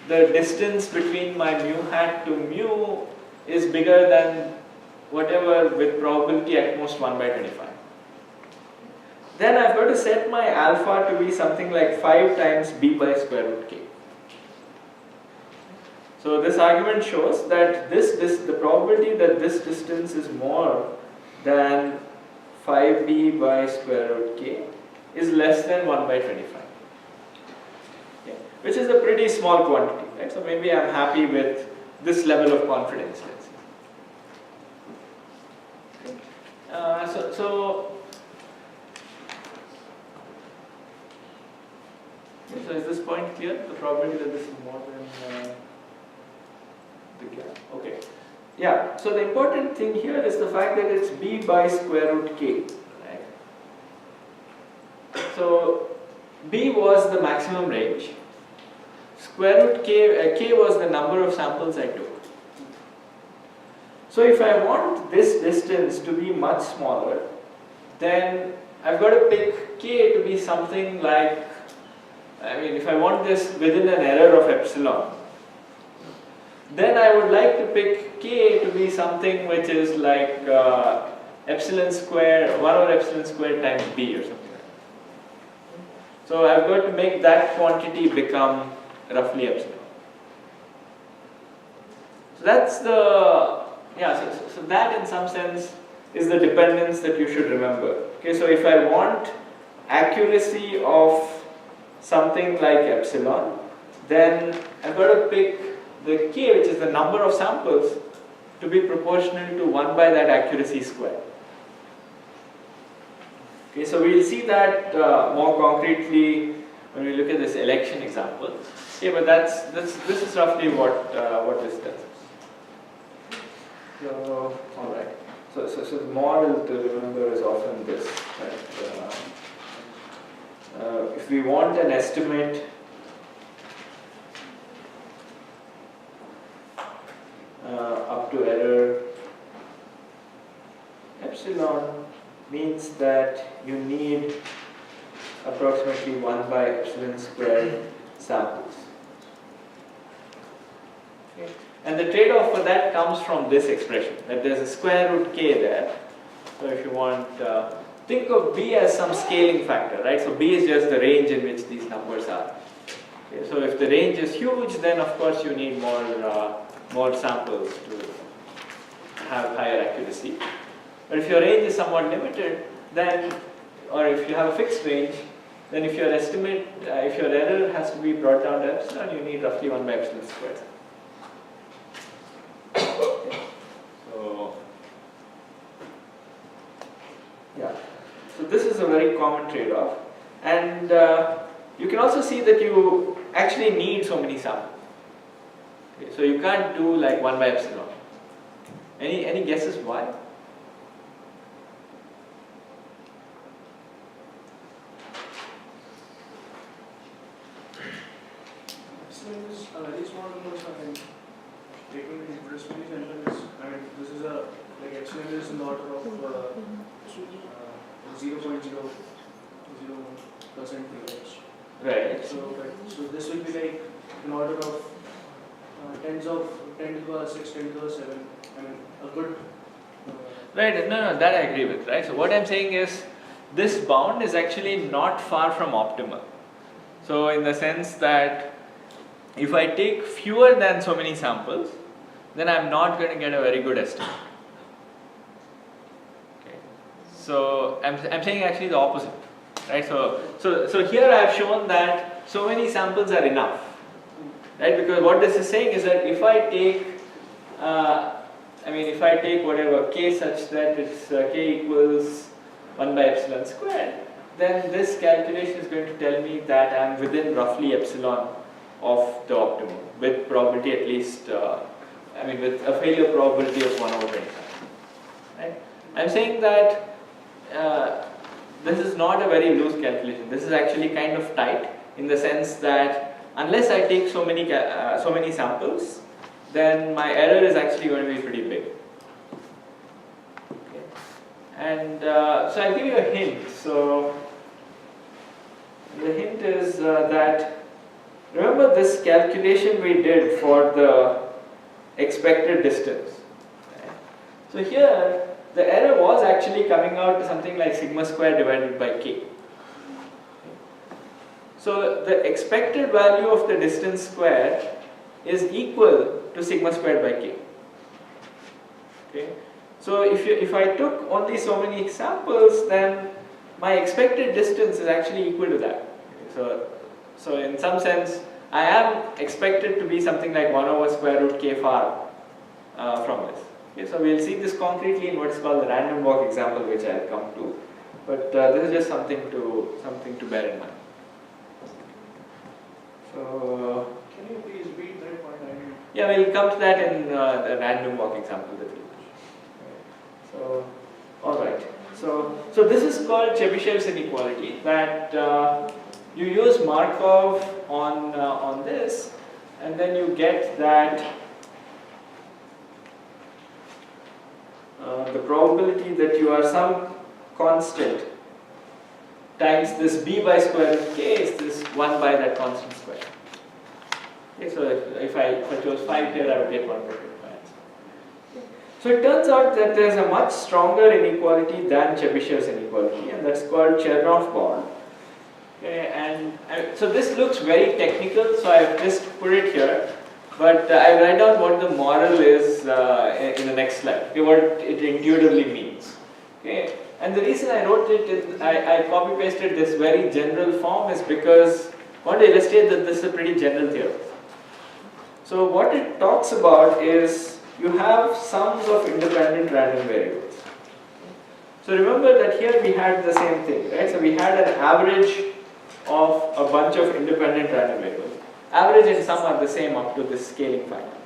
the distance between my mu hat to mu is bigger than whatever with probability at most 1 by 25. Then I've got to set my alpha to be something like 5 times b by square root k. So this argument shows that the probability that this distance is more than 5b by square root k is less than 1 by 25. which is a pretty small quantity, right? So maybe I'm happy with this level of confidence, let's say. So is this point clear? The probability that this is more than the gap. Okay. Yeah. So the important thing here is the fact that it's b by square root k. Right? So b was the maximum range. Square root k was the number of samples I took. So if I want this distance to be much smaller, then I've got to pick k to be something like, if I want this within an error of epsilon, then I would like to pick k to be something which is like epsilon square, 1 over epsilon square times b or something like that. So I've got to make that quantity become roughly epsilon. So that's the, so that in some sense is the dependence that you should remember. Okay, so if I want accuracy of something like epsilon, then I've got to pick the k, which is the number of samples, to be proportional to 1 by that accuracy square. Okay, so we'll see that more concretely when we look at this election example. Okay, but this is roughly what this does. So, all right. So the model to remember is often this. Right? If we want an estimate up to error epsilon, means that you need approximately 1 by epsilon squared samples. Okay. And the trade-off for that comes from this expression, that there's a square root k there. So if you want, think of b as some scaling factor, right? So b is just the range in which these numbers are. Okay, so if the range is huge, then of course you need more samples to have higher accuracy. But if your range is somewhat limited, then, or if you have a fixed range, then if your estimate, if your error has to be brought down to epsilon, you need roughly 1 by epsilon squared. So, yeah. So this is a very common trade-off, and you can also see that you actually need so many samples. Okay, so you can't do like 1 by epsilon. Any guesses why? These models are taking the interest rate and this is a, like epsilon is in the order of 0.001% variance. Right. So this will be like in order of 10 to the power 6, 10 to the power 7. A good. Right. No, that I agree with. Right. So what I'm saying is, this bound is actually not far from optimal. So in the sense that if I take fewer than so many samples, then I'm not going to get a very good estimate. Okay. So I'm saying actually the opposite, right? So here I have shown that so many samples are enough, right? Because what this is saying is that if I take, if I take whatever k such that it's k equals 1 by epsilon squared, then this calculation is going to tell me that I'm within roughly epsilon of the optimum, with probability at least, with a failure probability of 1 over 25. Right? I'm saying that this is not a very loose calculation. This is actually kind of tight in the sense that unless I take so many samples, then my error is actually going to be pretty big. Okay. And so I'll give you a hint. So the hint is that, remember this calculation we did for the expected distance. Right? So here, the error was actually coming out to something like sigma square divided by k. So the expected value of the distance squared is equal to sigma squared by k. Okay? So if I took only so many samples, then my expected distance is actually equal to that. Okay? So in some sense, I am expected to be something like 1 over square root k far from this. Okay, so we'll see this concretely in what's called the random walk example, which I'll come to. But this is just something to bear in mind. So Can you please read that point? yeah, we'll come to that in the random walk example that we'll do. So all right. So this is called Chebychev's inequality, that you use Markov on this, and then you get that the probability that you are some constant times this b by square root k is this 1 by that constant square. Okay, so if I chose 5 here, I would get 1 by 5. So it turns out that there is a much stronger inequality than Chebychev's inequality, and that's called Chernoff bound. Okay, and so this looks very technical, so I've just put it here. But I'll write down what the model is in the next slide. Okay, what it intuitively means. Okay, and the reason I wrote it, I copy pasted this very general form is because I want to illustrate that this is a pretty general theorem. So what it talks about is you have sums of independent random variables. So remember that here we had the same thing, right? So we had an average of a bunch of independent random variables. Average and sum are the same up to this scaling factor.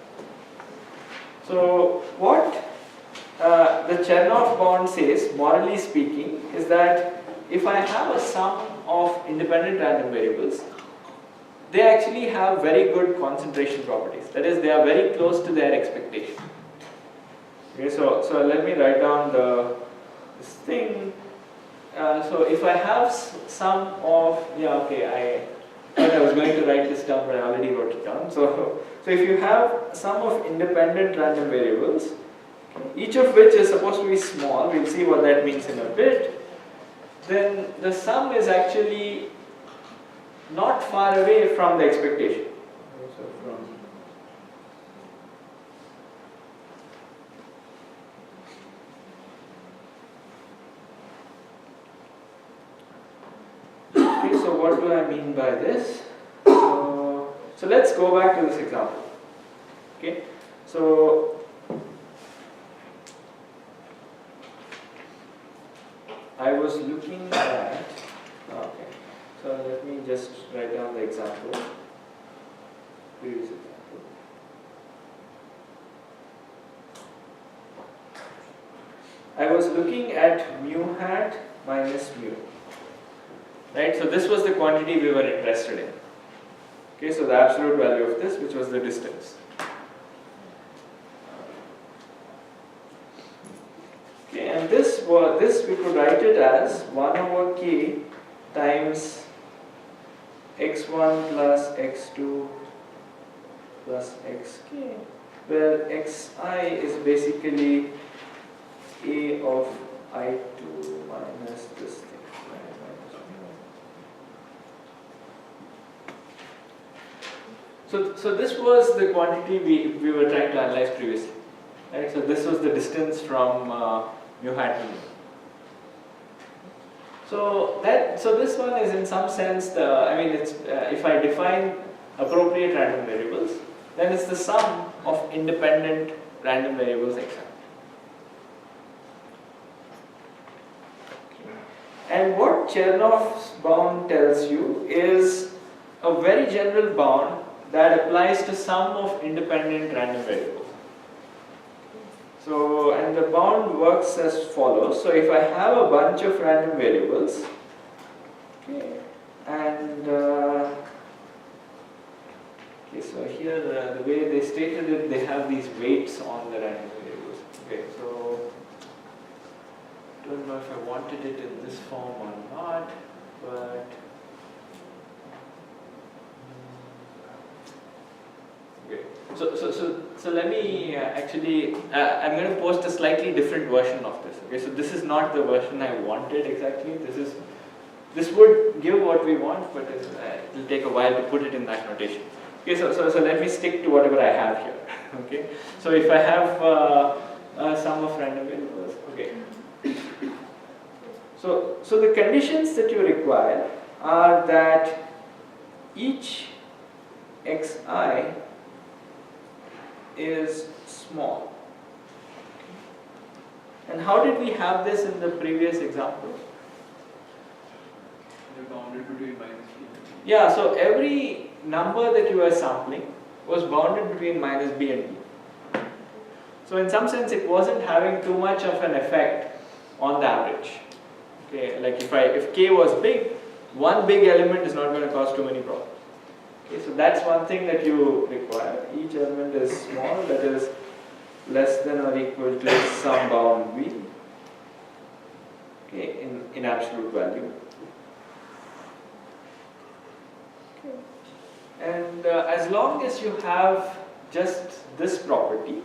So what the Chernoff bound says, morally speaking, is that if I have a sum of independent random variables, they actually have very good concentration properties. That is, they are very close to their expectation. Okay, so let me write down this thing. So if I have sum of, I thought I was going to write this down, but I already wrote it down. So if you have sum of independent random variables, each of which is supposed to be small, we'll see what that means in a bit, then the sum is actually not far away from the expectation. So what do I mean by this? So let's go back to this example. Okay, so I was looking at, okay, so let me just write down the example, previous example. I was looking at mu hat minus mu. Right, so this was the quantity we were interested in. Okay, so the absolute value of this, which was the distance. Okay, and this we could write it as 1 over k times x1 plus x2 plus xk, where xi is basically a of I2 minus this thing. So this was the quantity we were trying to analyze previously, right? So this was the distance from mu hat to mu. So this one is in some sense it's if I define appropriate random variables, then it's the sum of independent random variables xi. And what Chernoff's bound tells you is a very general bound that applies to sum of independent random variables. So, and the bound works as follows. So if I have a bunch of random variables, okay, and okay, so here the way they stated it, they have these weights on the random variables. Okay, so don't know if I wanted it in this form or not, but okay. So let me actually, I'm going to post a slightly different version of this. Okay, so this is not the version I wanted exactly. This would give what we want, but it will take a while to put it in that notation. Okay, so let me stick to whatever I have here. Okay, so if I have a sum of random variables, okay. So the conditions that you require are that each xi is small. And how did we have this in the previous example? They're bounded between minus b. Yeah, so every number that you were sampling was bounded between minus b and b. So in some sense it wasn't having too much of an effect on the average. Okay, like if k was big, one big element is not going to cause too many problems. Okay, so that's one thing that you require. Each element is small, that is less than or equal to some bound b, okay, in absolute value. And as long as you have just this property,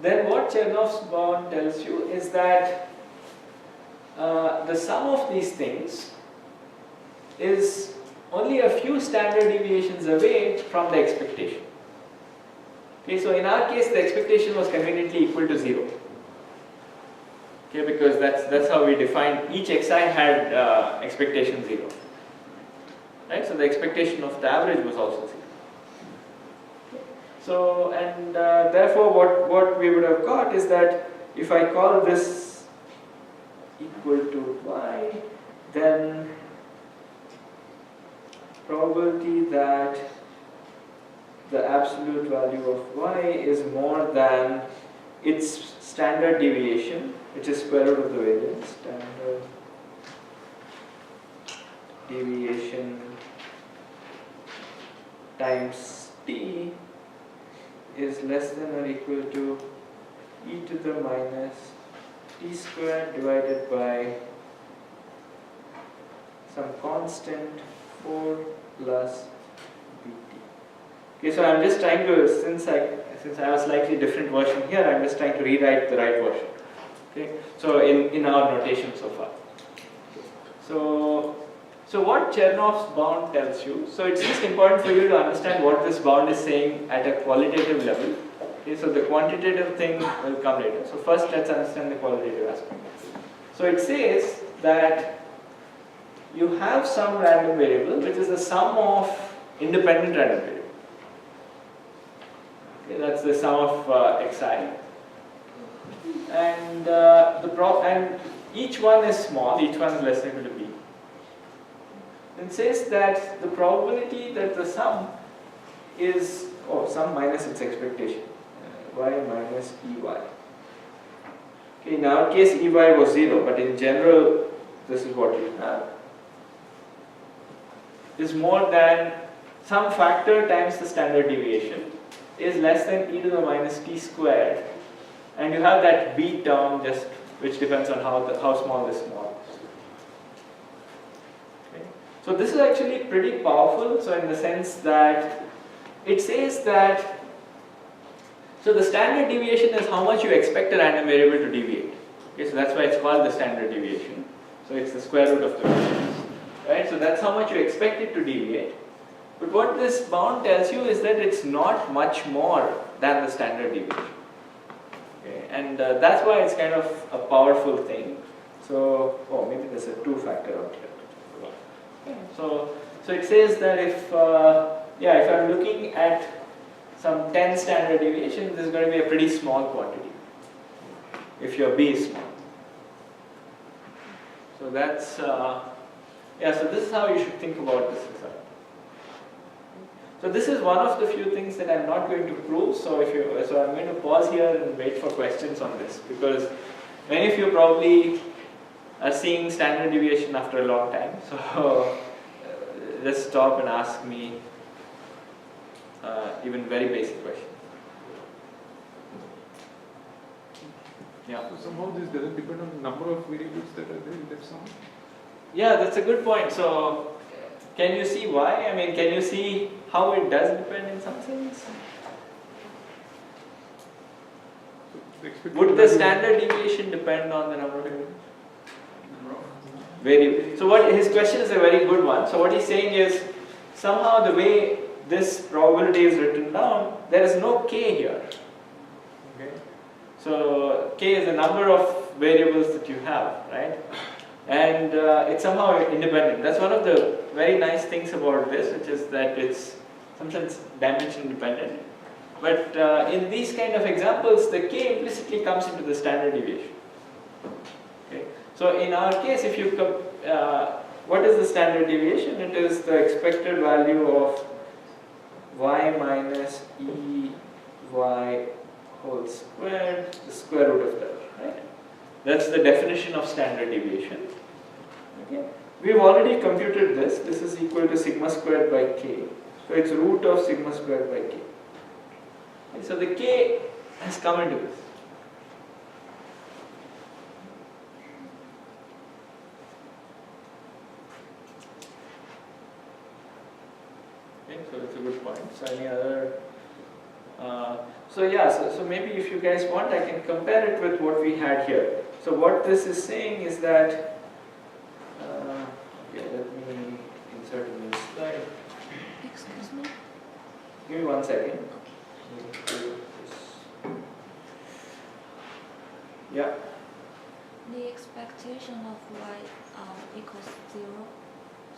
then what Chernoff's bound tells you is that the sum of these things is only a few standard deviations away from the expectation. Okay, so in our case the expectation was conveniently equal to 0. Okay, because that's how we defined each xi had expectation 0. Right, so the expectation of the average was also 0. So, and therefore what we would have got is that if I call this equal to y, then probability that the absolute value of y is more than its standard deviation, which is square root of the variance, standard deviation times t is less than or equal to e to the minus t squared divided by some constant 4 plus bt. Okay, so I'm just trying to, since I have a slightly different version here, I'm just trying to rewrite the right version. Okay, so in our notation so far. So what Chernoff's bound tells you, so it's just important for you to understand what this bound is saying at a qualitative level. Okay, so the quantitative thing will come later. So first let's understand the qualitative aspect. So it says that you have some random variable which is the sum of independent random variables. Okay, that's the sum of xi. And and each one is small, each one is less than or equal to b. It says that the probability that the sum is, sum minus its expectation, y minus ey. Okay, in our case ey was 0, but in general this is what you have, is more than some factor times the standard deviation is less than e to the minus t squared, and you have that b term just which depends on how small this small is. Okay. So this is actually pretty powerful, so in the sense that it says that, so the standard deviation is how much you expect a random variable to deviate. Okay, so that's why it's called the standard deviation. So it's the square root of the variance. Right? So that's how much you expect it to deviate. But what this bound tells you is that it's not much more than the standard deviation. Okay? And that's why it's kind of a powerful thing. So, maybe there's a 2-factor out here. Okay. So it says that if I'm looking at some 10 standard deviations, this is going to be a pretty small quantity if your b is small. So that's so this is how you should think about this result. So this is one of the few things that I'm not going to prove. So I'm going to pause here and wait for questions on this, because many of you probably are seeing standard deviation after a long time. So just stop and ask me even very basic questions. Yeah. So somehow this doesn't depend on the number of variables that are there in that sum? Yeah, that's a good point. So can you see why? I mean, can you see how it does depend in some sense? So Would the standard deviation depend on the number of variables? So what his question is a very good one. So what he's saying is, somehow the way this probability is written down, there is no k here. Okay. So k is the number of variables that you have, right? and it's somehow independent. That's one of the very nice things about this, which is that it's sometimes dimension independent. But in these kind of examples, the k implicitly comes into the standard deviation. Okay. So in our case, if you what is the standard deviation? It is the expected value of y minus e y whole squared, the square root of that, right? That's the definition of standard deviation. Okay. We've already computed this. This is equal to sigma squared by k. So it's root of sigma squared by k. Okay. So the k has come into this. Okay, so it's a good point. So any other? So maybe if you guys want, I can compare it with what we had here. So what this is saying is that, okay, let me insert in this slide. Excuse me? Give me 1 second. Yeah. The expectation of y equals 0.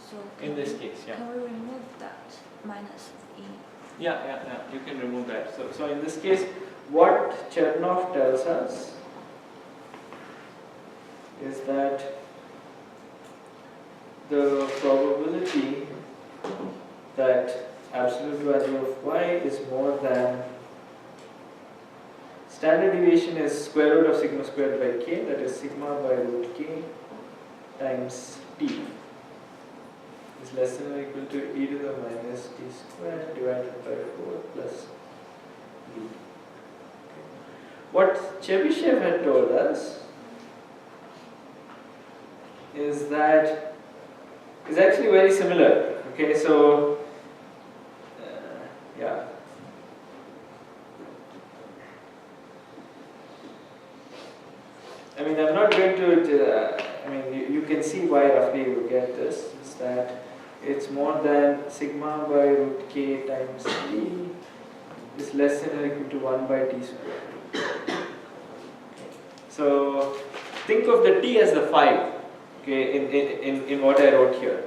So In this case, yeah. can we remove that minus e? Yeah, you can remove that. So in this case, what Chernoff tells us is that the probability that absolute value of y is more than standard deviation is square root of sigma squared by k, that is sigma by root k times t is less than or equal to e to the minus t squared divided by 4 plus b. What Chebychev had told us is that is actually very similar. Okay, so yeah. I mean, I'm not going to. You can see why roughly you get this. Is that it's more than sigma by root k times t is less than or equal to 1 by t squared. So think of the t as the 5, okay, in what I wrote here.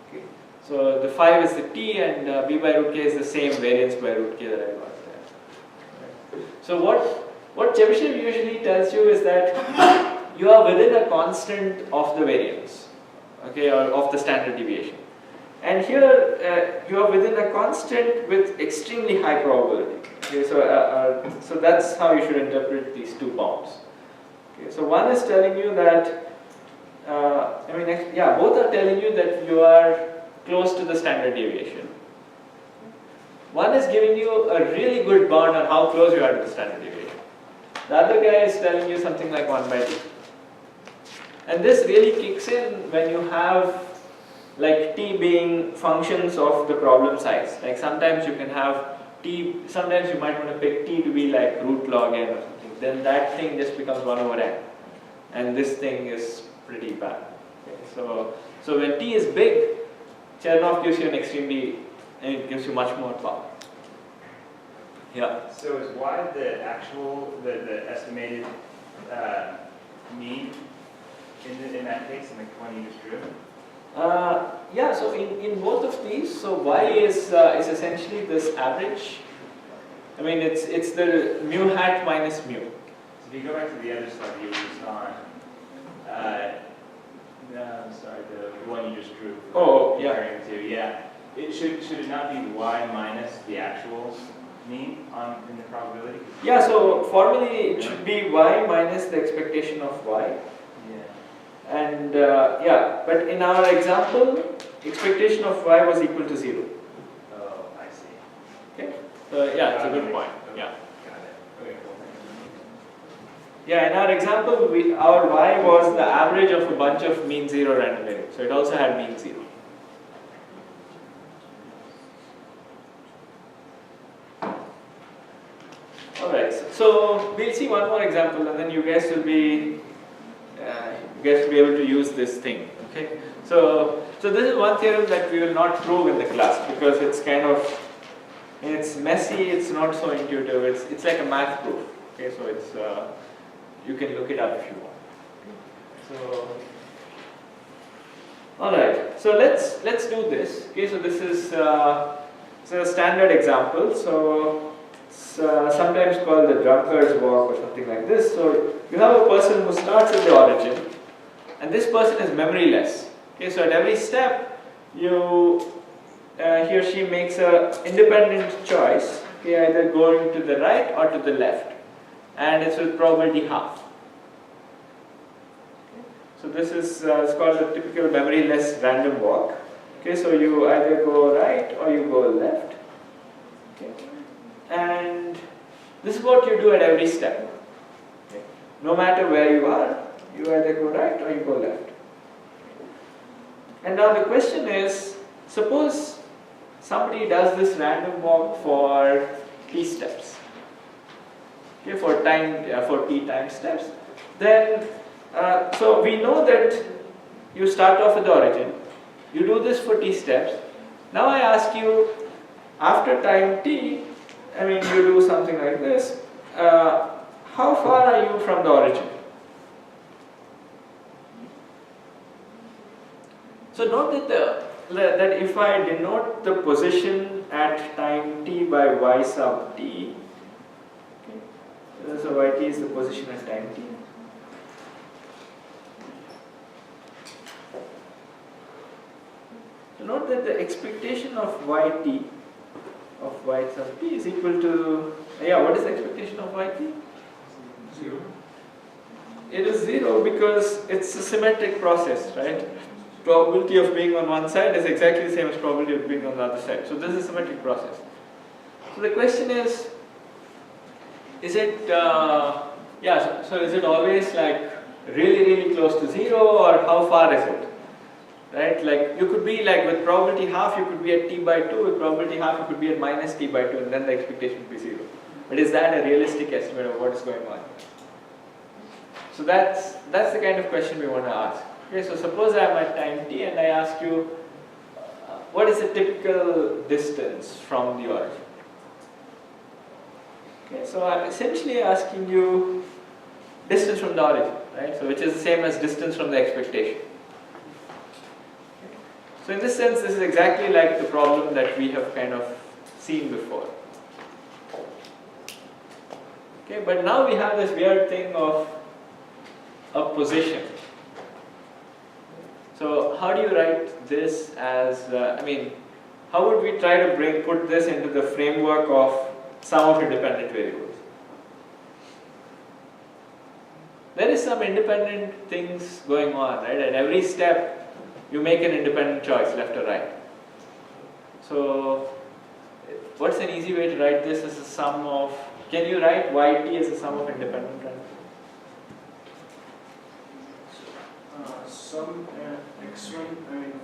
Okay. So the 5 is the t and b by root k is the same variance by root k that I got there. Right. So what Chebychev usually tells you is that you are within a constant of the variance, okay, or of the standard deviation. And here you are within a constant with extremely high probability. Okay, so that's how you should interpret these two bounds. Okay, so one is telling you that, both are telling you that you are close to the standard deviation. One is giving you a really good bound on how close you are to the standard deviation. The other guy is telling you something like 1 by t. And this really kicks in when you have like t being functions of the problem size. Like sometimes you can have t, sometimes you might want to pick t to be like root log n or something. Then that thing just becomes 1 over n. And this thing is pretty bad. Okay, so when t is big, Chernoff gives you it gives you much more power. Yeah. So is y the actual, the estimated mean in that case, in the one you just drew? Yeah, so in both of these, so y is essentially this average. I mean, it's the mu hat minus mu. So if you go back to the other slide you were just on, no, I'm sorry, the one you just drew. Oh, yeah. Comparing to, yeah. Should it not be y minus the actual mean in the probability? Yeah, so formally it should be y minus the expectation of y. Yeah. And but in our example, expectation of y was equal to 0. Oh, I see. Okay. So yeah, it's a good point. Yeah. Got it. Okay, cool. Yeah, in our example, our y was the average of a bunch of mean 0 random variables. So it also had mean 0. Alright, so we'll see one more example and then you guys will be able to use this thing. Okay. So this is one theorem that we will not prove in the class because it's messy, it's not so intuitive, it's like a math proof. Okay, so it's you can look it up if you want. So All right. So let's do this. Okay. So this is it's a standard example. So it's sometimes called the drunkard's walk or something like this. So you have a person who starts at the origin, and this person is memoryless. Okay. So at every step, he or she makes an independent choice. Okay, either going to the right or to the left, and it's with probability half. So this is it's called a typical memoryless random walk. Okay, so you either go right or you go left. Okay, and this is what you do at every step. Okay. No matter where you are, you either go right or you go left. And now the question is, suppose somebody does this random walk for t steps. Okay, for t time steps, then so we know that you start off at the origin, you do this for t steps. Now I ask you, after time t, I mean you do something like this, how far are you from the origin? So note that if I denote the position at time t by y sub t, okay, so yt is the position at time t. So note that the expectation of yt of y sub t is equal to, what is the expectation of yt? 0. It is 0 because it's a symmetric process, right? Probability of being on one side is exactly the same as probability of being on the other side. So this is a symmetric process. So the question is it, so is it always like really close to 0, or how far is it? Right, like you could be like with probability half, you could be at t by 2, with probability half, you could be at minus t by 2, and then the expectation would be 0. But is that a realistic estimate of what is going on? So that's the kind of question we want to ask. Okay, so suppose I am at time t and I ask you, what is the typical distance from the origin? Okay, so I'm essentially asking you distance from the origin, right? So which is the same as distance from the expectation. So in this sense, this is exactly like the problem that we have kind of seen before. Okay, but now we have this weird thing of a position. So how do you write this as, how would we try to put this into the framework of sum of independent variables? There is some independent things going on, right? At every step, you make an independent choice, left or right. So what's an easy way to write this as a sum of, can you write yt as a sum of independent random? Some x1,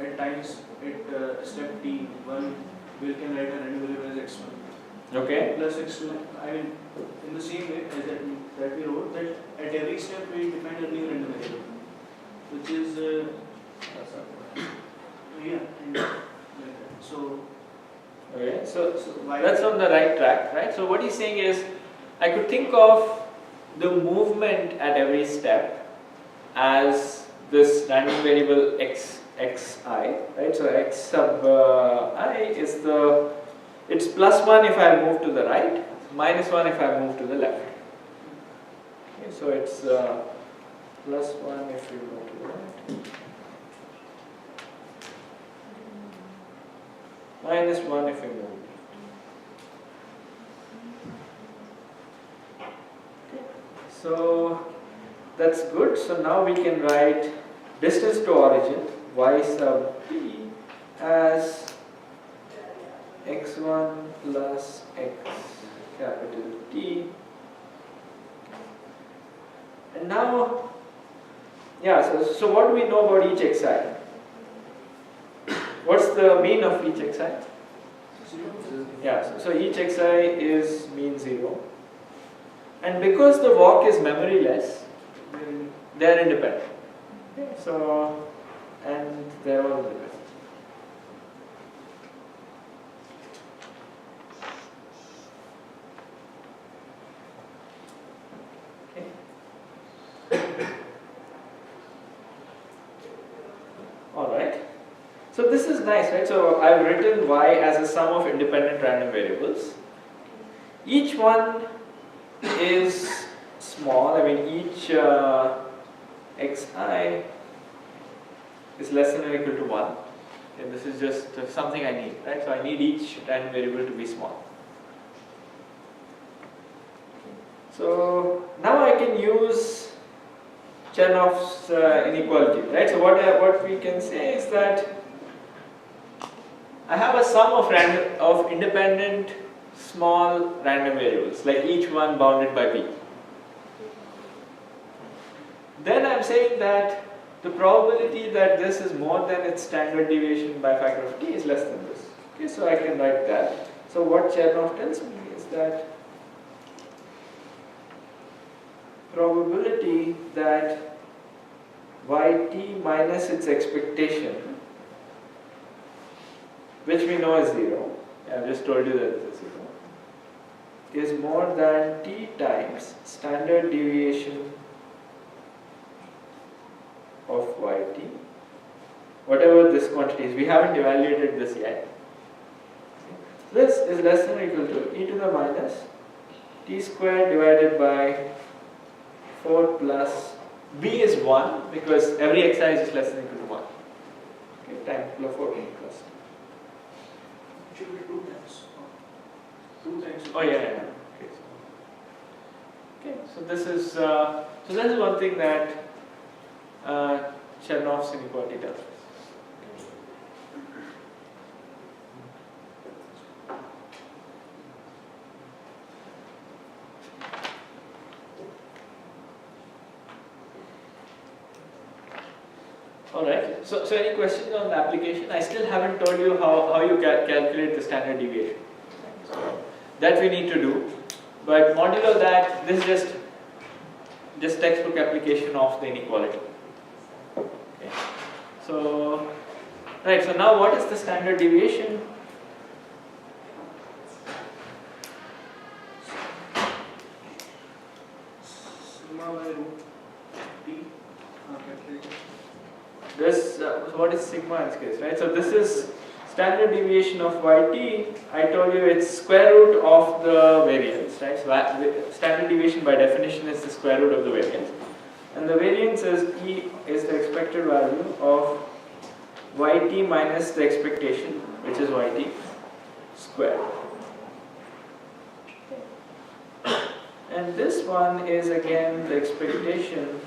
at times at step t1, we can write a random variable as x1. Okay. Plus x2, in the same way as that we wrote, that at every step we define a new random variable, which is and like that. So Okay, so why that's on the right track, right? So what he's saying is, I could think of the movement at every step as this random variable xi, right? So x sub I is it's +1 if I move to the right, -1 if I move to the left. Okay, so it's +1 if you move to the right, -1 if you move left. Okay. So that's good. So now we can write distance to origin y sub t as x1 plus x capital T. And now, so what do we know about each xi? What's the mean of each xi? So each xi is mean 0. And because the walk is memoryless, they are independent. Okay, so, and they are all independent. Okay. All right. So this is nice, right? So I've written y as a sum of independent random variables. Each one is small. I mean, each xi is less than or equal to 1. And this is just something I need, right? So I need each random variable to be small. So now I can use Chernoff's inequality, right? So what we can say is that I have a sum of independent small random variables, like each one bounded by p. Then I'm saying that the probability that this is more than its standard deviation by a factor of t is less than this. Okay, so I can write that. So what Chernoff tells me is that probability that yt minus its expectation, which we know is 0, I've just told you that it is 0, is more than t times standard deviation of yt, whatever this quantity is. We haven't evaluated this yet. This is less than or equal to e to the minus t squared divided by 4 plus b is 1 because every xi is just less than or equal to 1. Okay, times plus 4 plus. It should be 2 times. 2 times. Oh yeah. Okay, so this is one thing that Chernoff's inequality tells us. Alright, so any questions on the application? I still haven't told you how you calculate the standard deviation. So that we need to do, but modulo that, this is just textbook application of the inequality. Okay. So, right, so now what is the standard deviation? Sigma by root t. This, so what is sigma in this case, right? So this is standard deviation of yt. I told you it's square root of the variance, right? So standard deviation by definition is the square root of the variance. And the variance is E is the expected value of yt minus the expectation, which is yt squared. And this one is again the expectation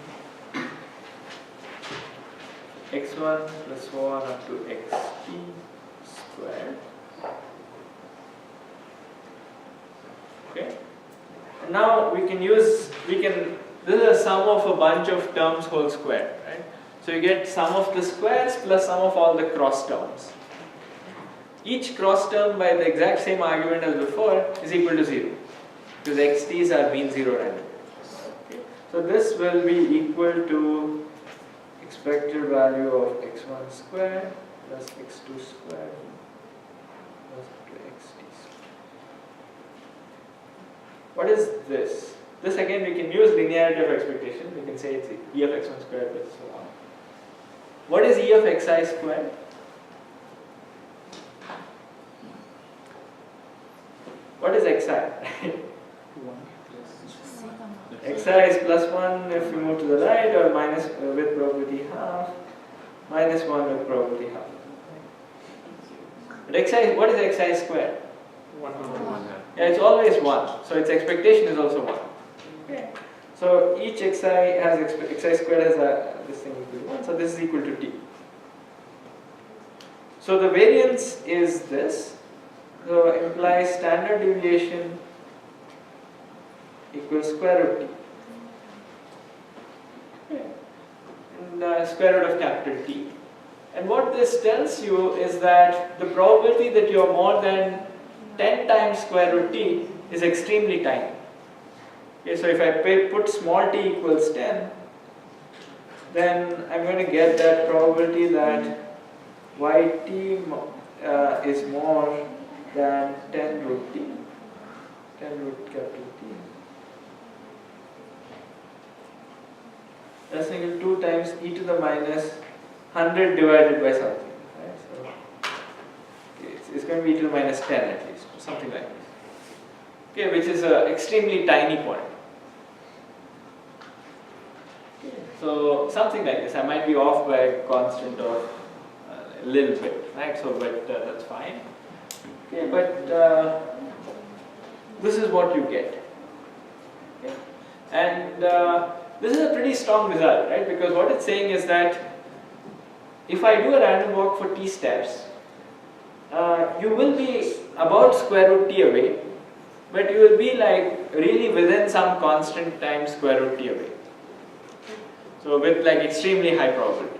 x1 plus 1 up to xt squared. Okay. And now this is a sum of a bunch of terms whole square, right? So you get sum of the squares plus sum of all the cross terms. Each cross term by the exact same argument as before is equal to 0 because xt's are mean 0 random. Okay. So this will be equal to expected value of x1 squared plus x2 squared plus xt squared. What is this? This again we can use linearity of expectation. We can say it's e of x1 squared plus so on. What is e of xi squared? What is xi? Xi is plus 1 if you move to the right, or minus with probability half, minus 1 with probability half. But xi, what is xi squared? 1. Yeah, it's always 1. So its expectation is also 1. Okay. So each xi has xi squared has this thing equal to 1. So this is equal to t. So the variance is this. So it implies standard deviation equals square root t. Okay. And square root of capital T. And what this tells you is that the probability that you are more than 10 times square root t is extremely tiny. Okay, so if I put small t equals 10, then I'm going to get that probability that yt is more than 10 root t, 10 root capital T. That's equal to 2 times e to the minus 100 divided by something. Right? So going to be e to the minus 10 at least, something like this. Okay, which is an extremely tiny point. So something like this. I might be off by a constant of a little bit, right? So, but that's fine. Okay, but this is what you get. Okay. And this is a pretty strong result, right? Because what it's saying is that if I do a random walk for t steps, you will be about square root t away, but you will be like really within some constant times square root t away. So with like extremely high probability.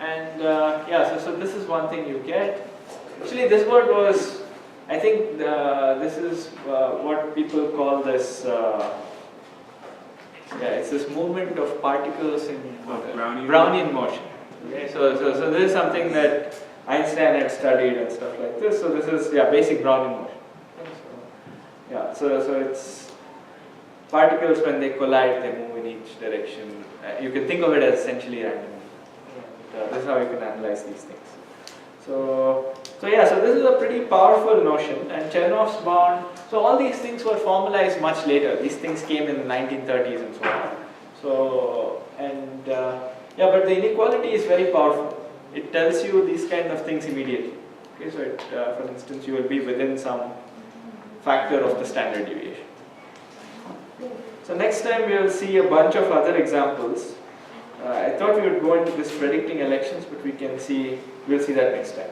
And yeah, so this is one thing you get. Actually, this word was, I think this is what people call this, yeah, it's this movement of particles in Brownian motion. Okay, so this is something that Einstein had studied and stuff like this. So this is, yeah, basic Brownian motion. Yeah, so it's particles when they collide, they move in each direction. You can think of it as essentially random. This is how you can analyze these things. So yeah, so this is a pretty powerful notion, and Chernoff's bound. So all these things were formalized much later. These things came in the 1930s and so on. So and yeah, but the inequality is very powerful. It tells you these kind of things immediately. Okay, so it, for instance, you will be within some factor of the standard deviation. So next time we will see a bunch of other examples. I thought we would go into this predicting elections, but we'll see that next time.